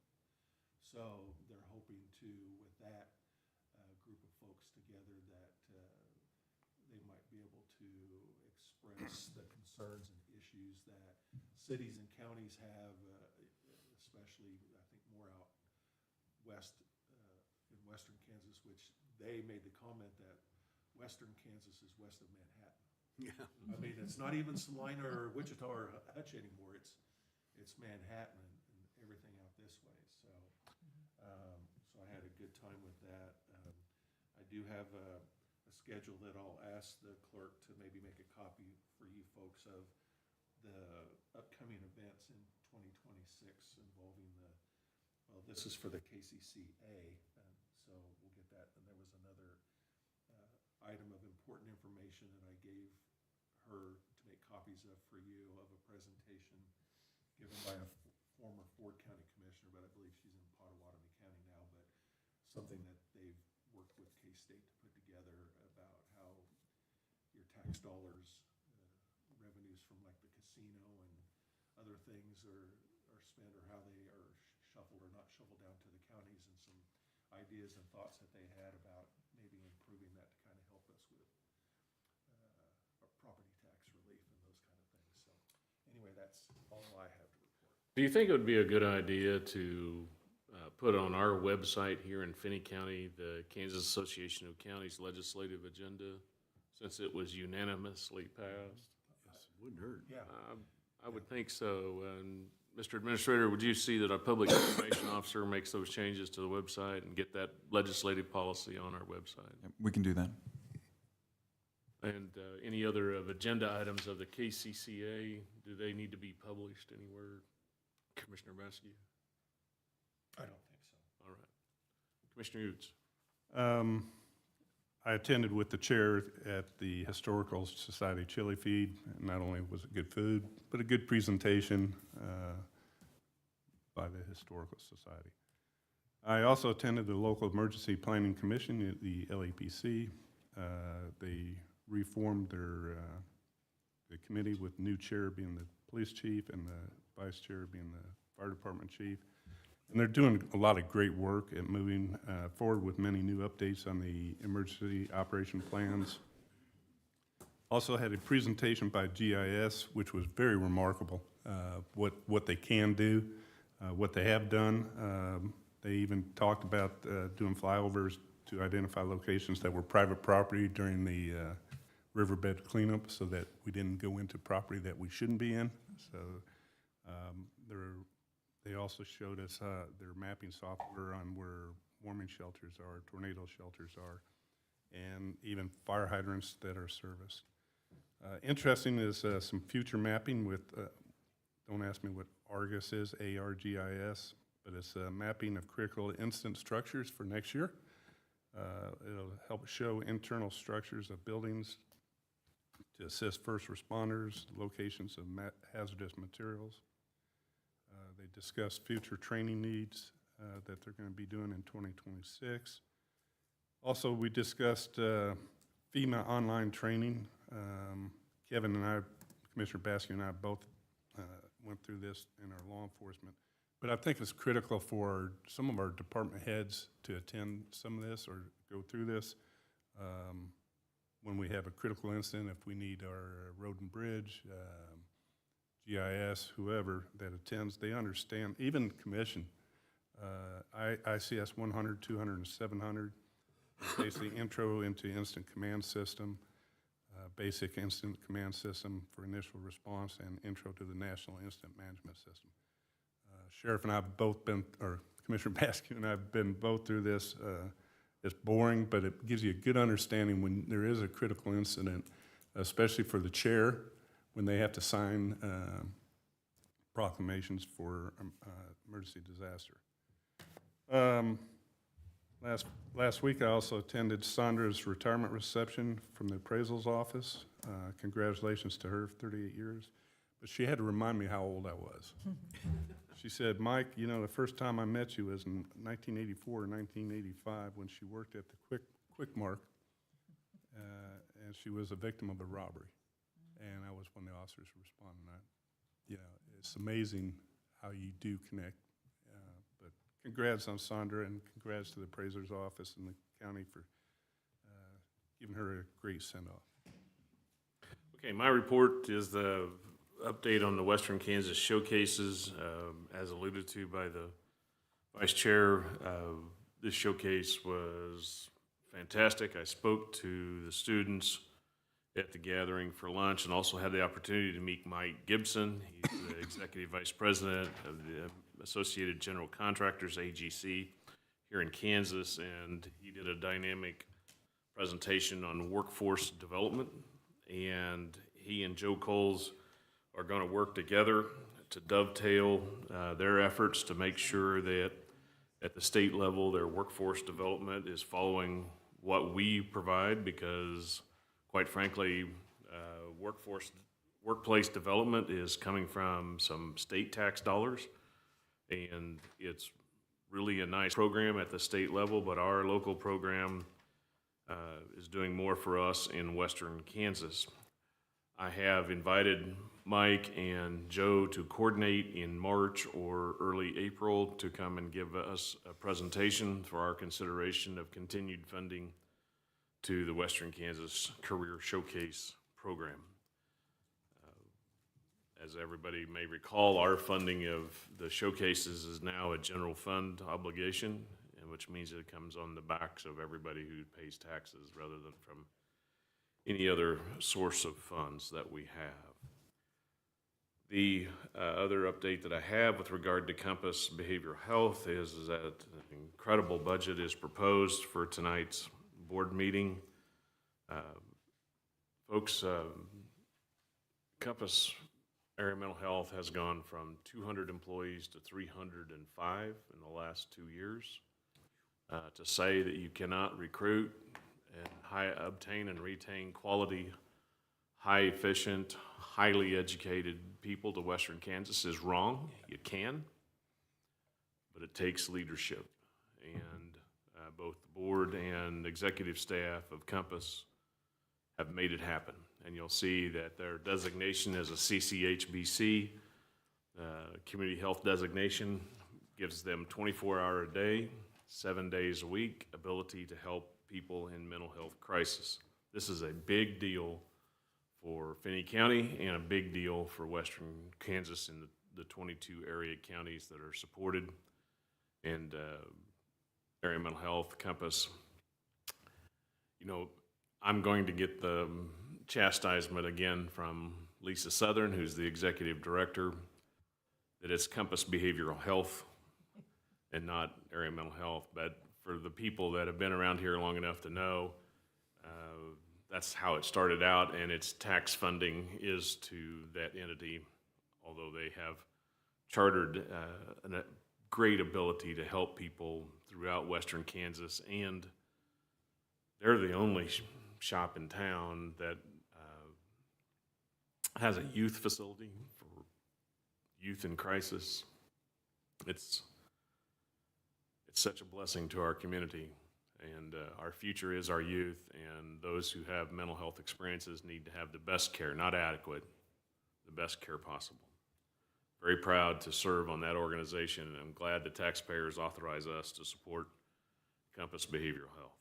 [SPEAKER 11] So they're hoping to, with that group of folks together, that they might be able to express the concerns and issues that cities and counties have, especially, I think, more out west, in western Kansas, which they made the comment that western Kansas is west of Manhattan.
[SPEAKER 4] Yeah.
[SPEAKER 11] I mean, it's not even Salina or Wichita or Hutch anymore. It's Manhattan and everything out this way. So, so I had a good time with that. I do have a schedule that I'll ask the clerk to maybe make a copy for you folks of the upcoming events in 2026 involving well, this is for the KCCA, so we'll get that. And there was another item of important information that I gave her to make copies of for you, of a presentation given by a former Ford County Commissioner, but I believe she's in Pottawatomie County now, but something that they've worked with K-State to put together about how your tax dollars, revenues from like the casino and other things are spent, or how they are shuffled or not shuffled down to the counties, and some ideas and thoughts that they had about maybe improving that to kind of help us with property tax relief and those kind of things. So anyway, that's all I have to report.
[SPEAKER 2] Do you think it would be a good idea to put on our website here in Finney County, the Kansas Association of Counties legislative agenda, since it was unanimously passed?
[SPEAKER 4] Yes, wouldn't hurt.
[SPEAKER 11] Yeah.
[SPEAKER 2] I would think so. And Mr. Administrator, would you see that our public information officer makes those changes to the website and get that legislative policy on our website?
[SPEAKER 6] Yep, we can do that.
[SPEAKER 2] And any other of agenda items of the KCCA, do they need to be published anywhere? Commissioner Maskey?
[SPEAKER 11] I don't think so.
[SPEAKER 2] All right. Commissioner Utes?
[SPEAKER 7] I attended with the chair at the Historical Society Chili Feed. Not only was it good food, but a good presentation by the Historical Society. I also attended the local emergency planning commission, the LEPC. They reformed their the committee with new chair being the police chief and the vice chair being the fire department chief. And they're doing a lot of great work at moving forward with many new updates on the emergency operation plans. Also had a presentation by GIS, which was very remarkable, what they can do, what they have done. They even talked about doing flyovers to identify locations that were private property during the riverbed cleanup so that we didn't go into property that we shouldn't be in. So they also showed us their mapping software on where warming shelters are, tornado shelters are, and even fire hydrants that are serviced. Interesting is some future mapping with, don't ask me what ARGIS is, ARGIS, but it's a mapping of critical incident structures for next year. It'll help show internal structures of buildings to assist first responders, locations of hazardous materials. They discussed future training needs that they're going to be doing in 2026. Also, we discussed FEMA online training. Kevin and I, Commissioner Baskin and I both went through this in our law enforcement. But I think it's critical for some of our department heads to attend some of this or go through this. When we have a critical incident, if we need our road and bridge, GIS, whoever that attends, they understand, even commission, ICS 100, 200, and 700, basically intro into instant command system, basic instant command system for initial response, and intro to the National Incident Management System. Sheriff and I have both been, or Commissioner Baskin and I have been both through this. It's boring, but it gives you a good understanding when there is a critical incident, especially for the chair, when they have to sign proclamations for emergency disaster. Last week, I also attended Sandra's retirement reception from the appraisal's office. Congratulations to her, 38 years. But she had to remind me how old I was. She said, Mike, you know, the first time I met you was in 1984 or 1985 when she worked at the Quick Mark, and she was a victim of a robbery. And I was one of the officers responding. It's amazing how you do connect. But congrats on Sandra, and congrats to the appraiser's office and the county for giving her a great send-off.
[SPEAKER 2] Okay, my report is the update on the Western Kansas showcases, as alluded to by the vice chair. This showcase was fantastic. I spoke to the students at the gathering for lunch and also had the opportunity to meet Mike Gibson. He's the executive vice president of the Associated General Contractors, AGC, here in Kansas, and he did a dynamic presentation on workforce development, and he and Joe Coles are going to work together to dovetail their efforts to make sure that at the state level their workforce development is following what we provide, because quite frankly workplace development is coming from some state tax dollars, and it's really a nice program at the state level, but our local program is doing more for us in Western Kansas. I have invited Mike and Joe to coordinate in March or early April to come and give us a presentation for our consideration of continued funding to the Western Kansas Career Showcase program. As everybody may recall, our funding of the showcases is now a general fund obligation, and which means it comes on the backs of everybody who pays taxes rather than from any other source of funds that we have. The other update that I have with regard to Compass Behavioral Health is that an incredible budget is proposed for tonight's board meeting. Folks, Compass Area Mental Health has gone from 200 employees to 305 in the last 2 years. To say that you cannot recruit and obtain and retain quality, high efficient, highly educated people to Western Kansas is wrong. You can, but it takes leadership. And both the board and executive staff of Compass have made it happen. And you'll see that their designation as a CCHBC, community health designation, gives them 24-hour a day, 7 days a week ability to help people in mental health crisis. This is a big deal for Finney County and a big deal for Western Kansas and the 22 area counties that are supported. And Area Mental Health, Compass, you know, I'm going to get the chastisement again from Lisa Southern, who's the executive director, that it's Compass Behavioral Health and not Area Mental Health. But for the people that have been around here long enough to know, that's how it started out, and its tax funding is to that entity, although they have chartered a great ability to help people throughout western Kansas, and they're the only shop in town that has a youth facility for youth in crisis. It's such a blessing to our community, and our future is our youth, and those who have mental health experiences need to have the best care, not adequate, the best care possible. Very proud to serve on that organization, and I'm glad the taxpayers authorize us to support Compass Behavioral Health.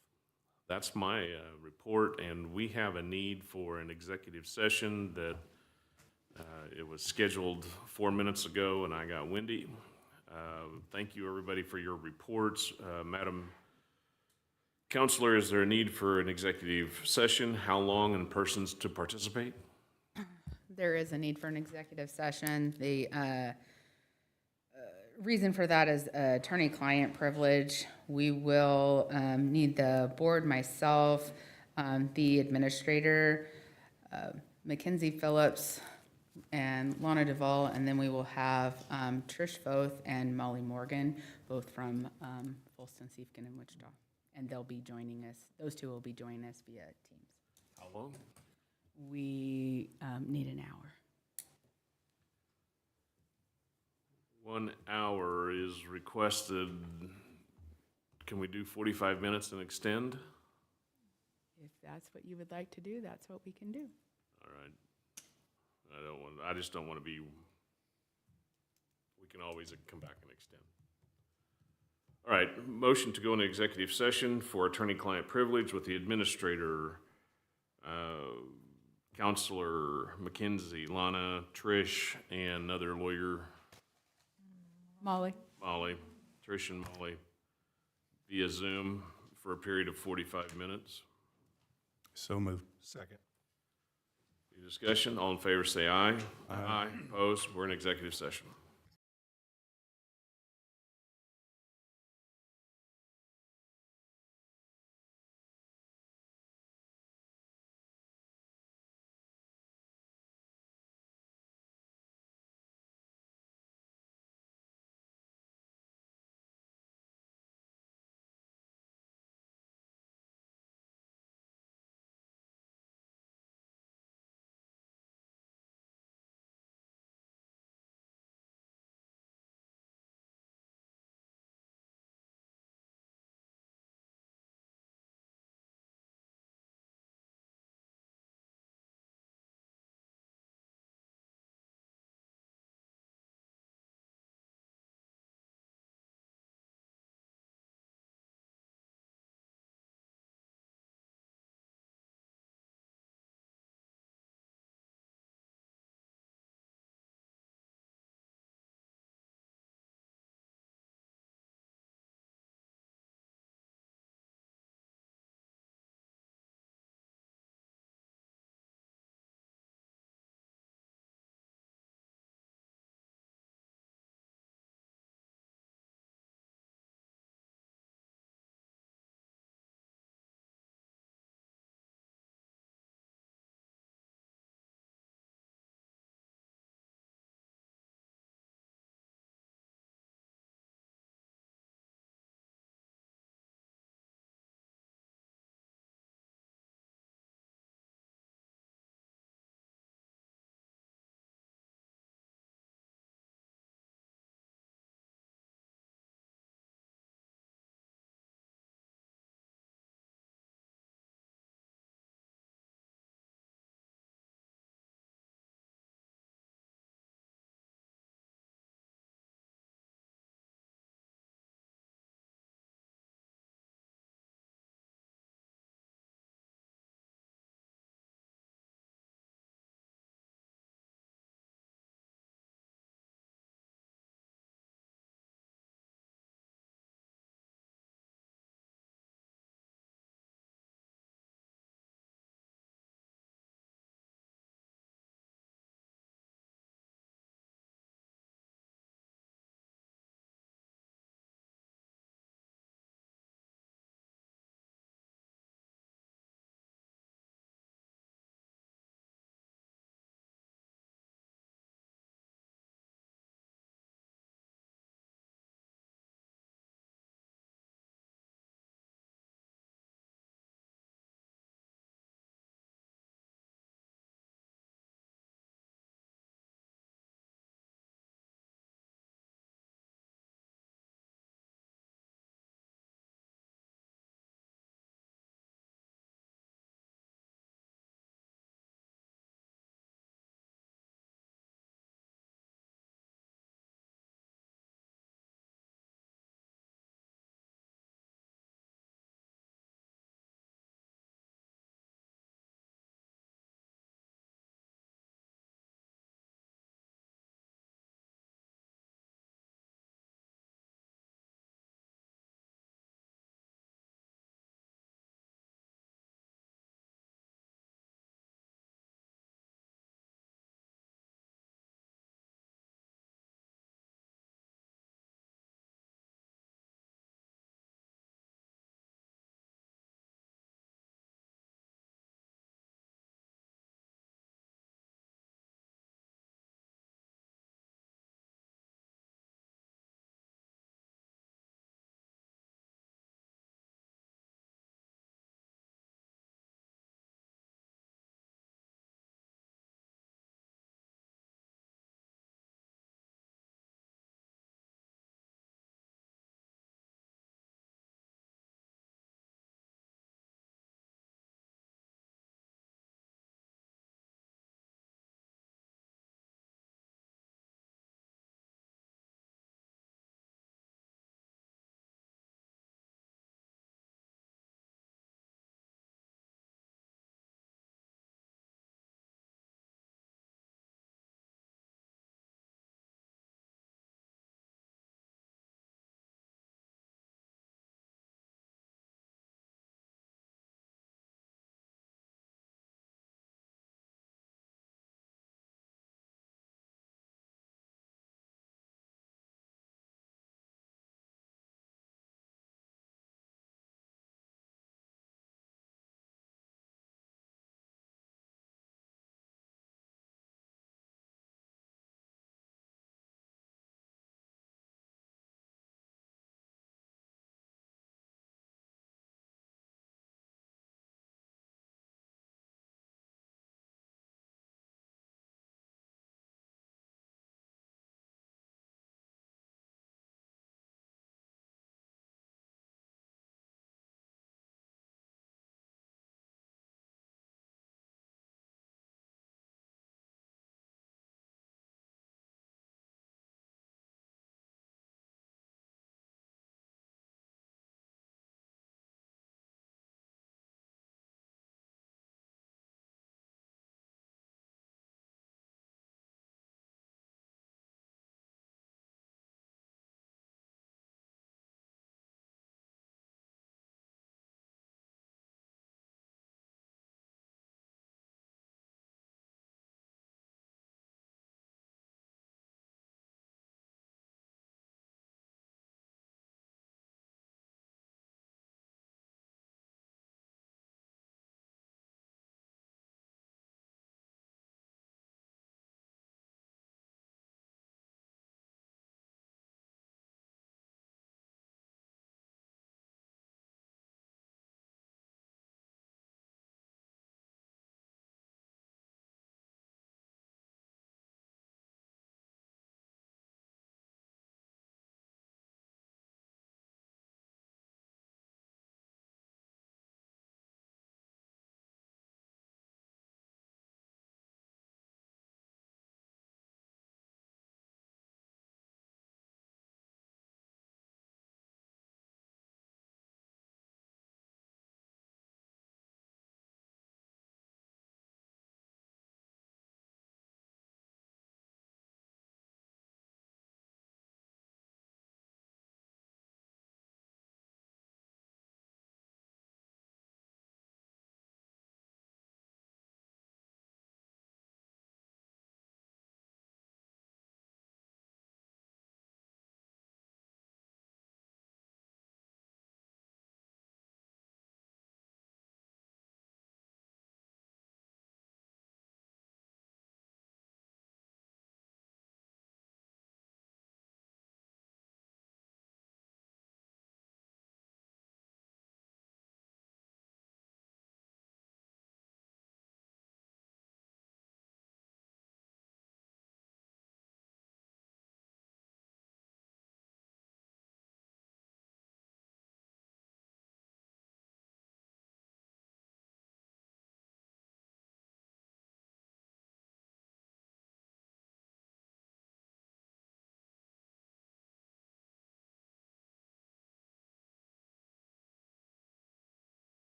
[SPEAKER 2] That's my report, and we have a need for an executive session that it was scheduled 4 minutes ago, and I got windy. Thank you, everybody, for your reports. Madam Counselor, is there a need for an executive session? How long and persons to participate?
[SPEAKER 14] There is a need for an executive session. The reason for that is attorney-client privilege. We will need the board, myself, the administrator, Mackenzie Phillips, and Lana Duvall, and then we will have Trish Foth and Molly Morgan, both from Folston, Siefkin, and Wichita. And they'll be joining us, those two will be joining us via Teams.
[SPEAKER 2] How long?
[SPEAKER 14] We need an hour.
[SPEAKER 2] 1 hour is requested. Can we do 45 minutes and extend?
[SPEAKER 14] If that's what you would like to do, that's what we can do.
[SPEAKER 2] All right. I just don't want to be, we can always come back and extend. All right, motion to go into executive session for attorney-client privilege with the administrator, Counselor Mackenzie, Lana, Trish, and another lawyer,
[SPEAKER 14] Molly?
[SPEAKER 2] Molly, Trish and Molly, via Zoom for a period of 45 minutes.
[SPEAKER 7] So moved.
[SPEAKER 11] Second.
[SPEAKER 2] Any discussion? All in favor say aye. Aye. Opposed? We're in executive session.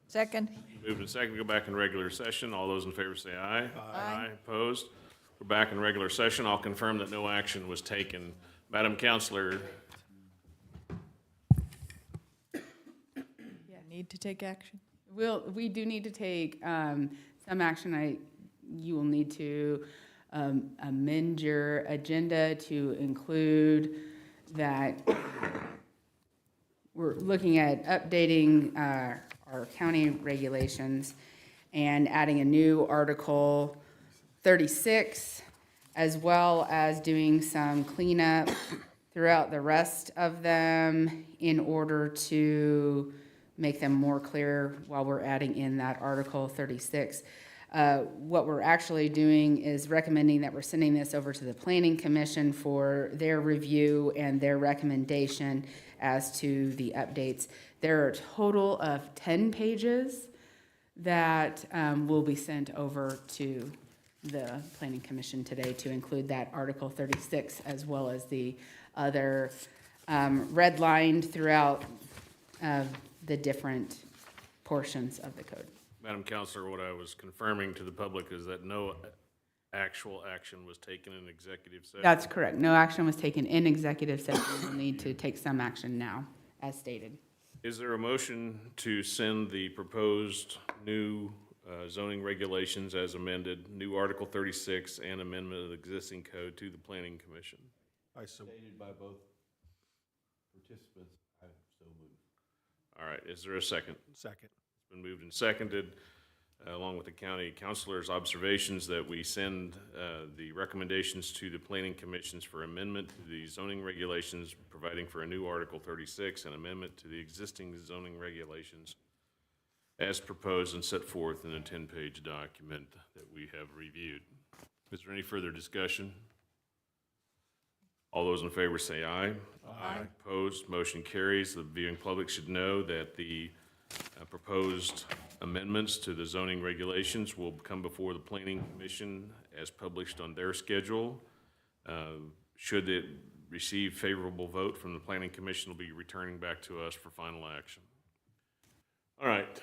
[SPEAKER 9] Second?
[SPEAKER 2] Moved and seconded to go back in regular session. All those in favor say aye.
[SPEAKER 9] Aye.
[SPEAKER 2] Opposed? We're back in regular session. I'll confirm that no action was taken. Madam Counselor,
[SPEAKER 9] Need to take action?
[SPEAKER 14] We do need to take some action. You will need to amend your agenda to include that we're looking at updating our county regulations and adding a new Article 36, as well as doing some cleanup throughout the rest of them in order to make them more clear while we're adding in that Article 36. What we're actually doing is recommending that we're sending this over to the Planning Commission for their review and their recommendation as to the updates. There are a total of 10 pages that will be sent over to the Planning Commission today to include that Article 36 as well as the other redlined throughout the different portions of the code.
[SPEAKER 2] Madam Counselor, what I was confirming to the public is that no actual action was taken in executive session.
[SPEAKER 14] That's correct. No action was taken in executive session. We'll need to take some action now, as stated.
[SPEAKER 2] Is there a motion to send the proposed new zoning regulations as amended, new Article 36 and amendment of the existing code to the Planning Commission?
[SPEAKER 4] Stated by both participants, I so move.
[SPEAKER 2] All right, is there a second?
[SPEAKER 11] Second.
[SPEAKER 2] It's been moved and seconded, along with the county councilor's observations, that we send the recommendations to the planning commissions for amendment to the zoning regulations, providing for a new Article 36 and amendment to the existing zoning regulations as proposed and set forth in a 10-page document that we have reviewed. Is there any further discussion? All those in favor say aye. Aye. Opposed, motion carries. The viewing public should know that the proposed amendments to the zoning regulations will come before the Planning Commission as published on their schedule. Should it receive favorable vote from the Planning Commission, will be returning back to us for final action. All right.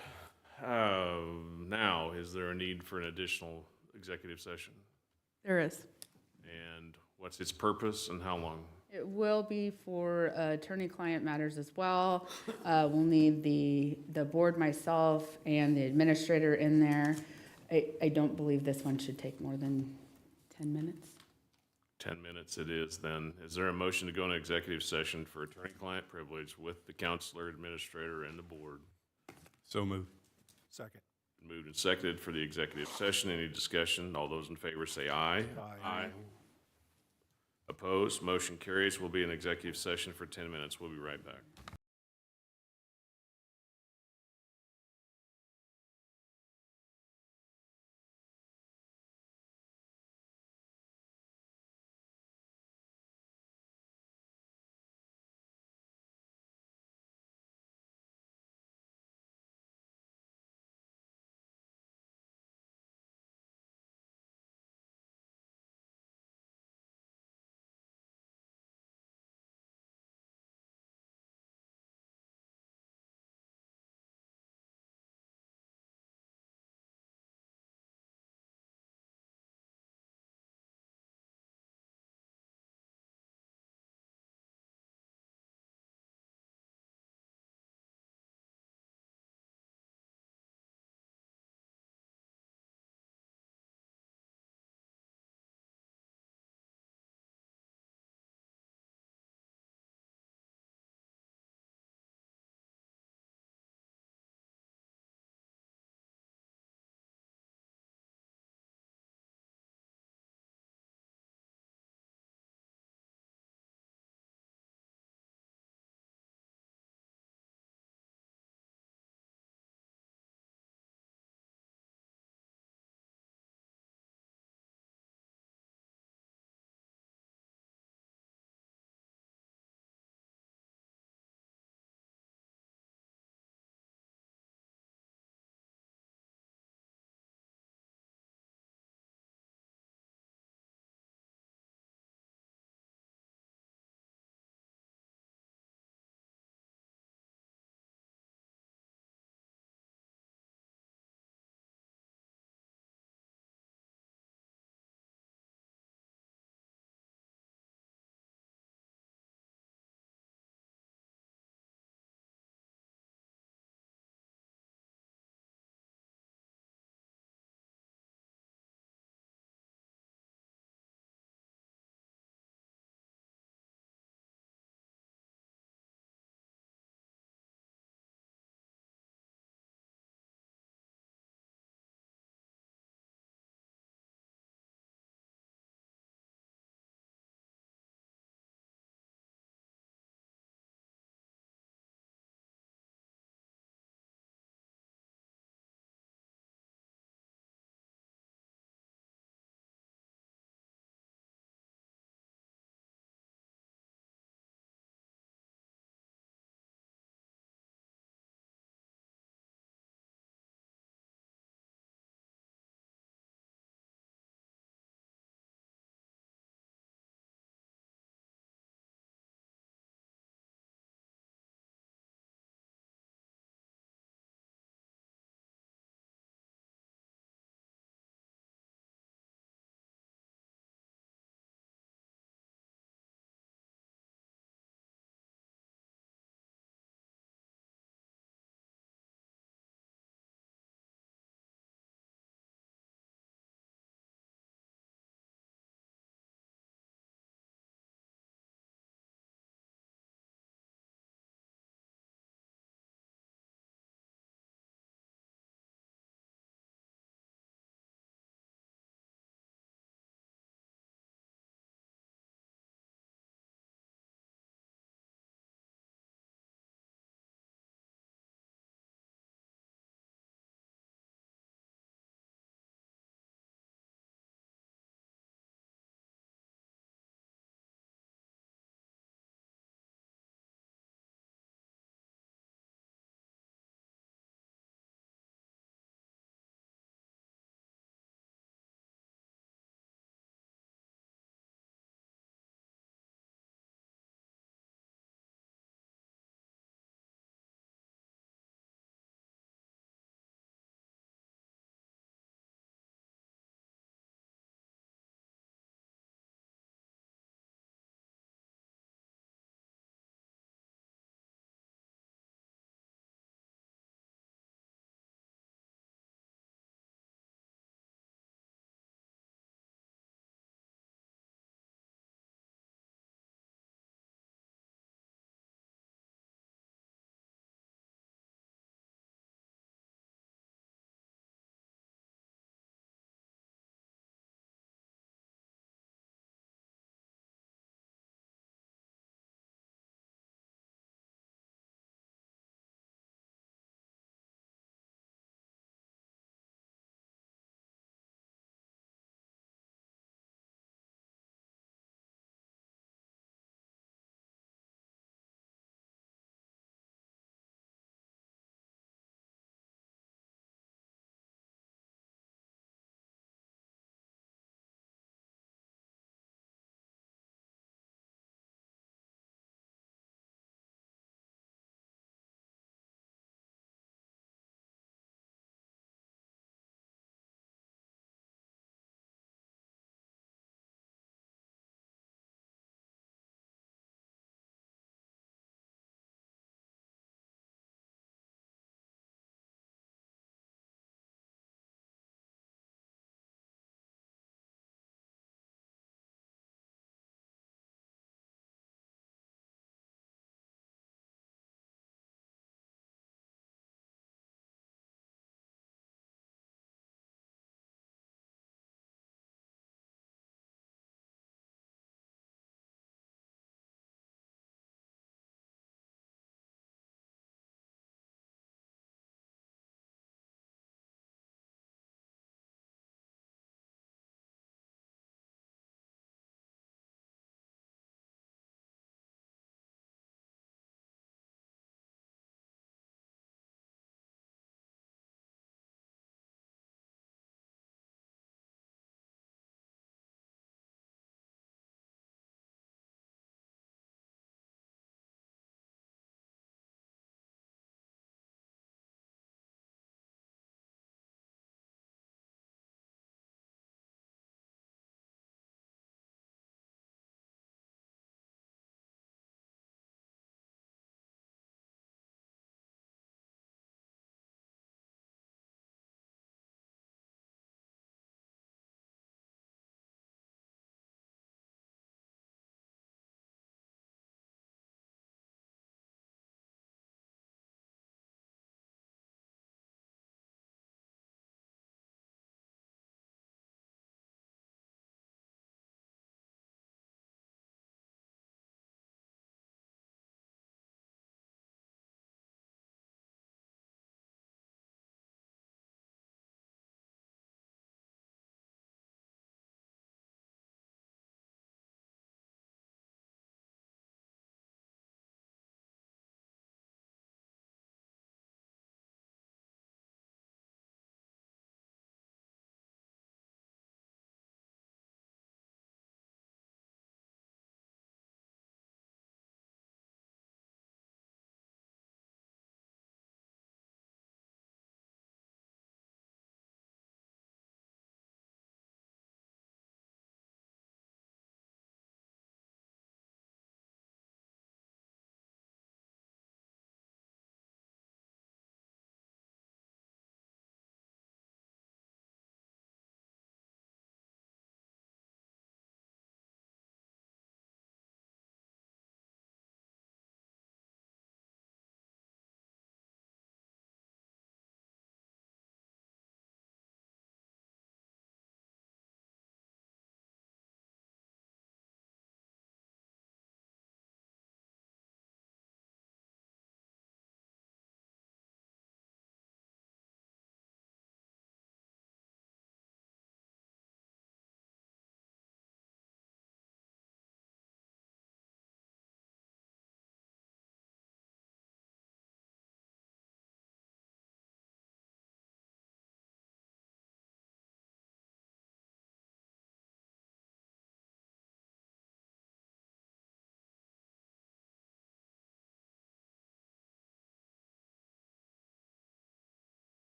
[SPEAKER 2] Now, is there a need for an additional executive session?
[SPEAKER 14] There is.
[SPEAKER 2] And what's its purpose and how long?
[SPEAKER 14] It will be for attorney-client matters as well. We'll need the board, myself, and the administrator in there. I don't believe this one should take more than 10 minutes.
[SPEAKER 2] 10 minutes it is then. Is there a motion to go into executive session for attorney-client privilege with the counselor, administrator, and the board?
[SPEAKER 7] So moved.
[SPEAKER 11] Second.
[SPEAKER 2] Moved and seconded for the executive session. Any discussion? All those in favor say aye.
[SPEAKER 11] Aye.
[SPEAKER 2] Opposed? Motion carries. We'll be in executive session for 10 minutes. We'll be right back.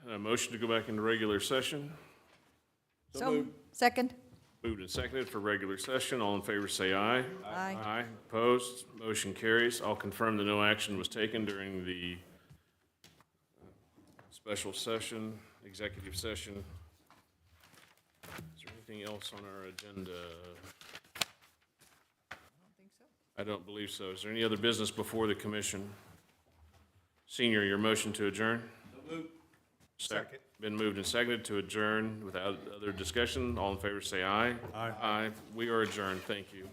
[SPEAKER 2] A motion to go back into regular session.
[SPEAKER 9] So, second?
[SPEAKER 2] Moved and seconded for regular session. All in favor say aye.
[SPEAKER 9] Aye.
[SPEAKER 2] Aye. Opposed? Motion carries. I'll confirm that no action was taken during the special session, executive session. Is there anything else on our agenda? I don't believe so. Is there any other business before the commission? Senior, your motion to adjourn?
[SPEAKER 11] Second.
[SPEAKER 2] Been moved and seconded to adjourn without other discussion. All in favor say aye.
[SPEAKER 7] Aye.
[SPEAKER 2] Aye. We are adjourned. Thank you.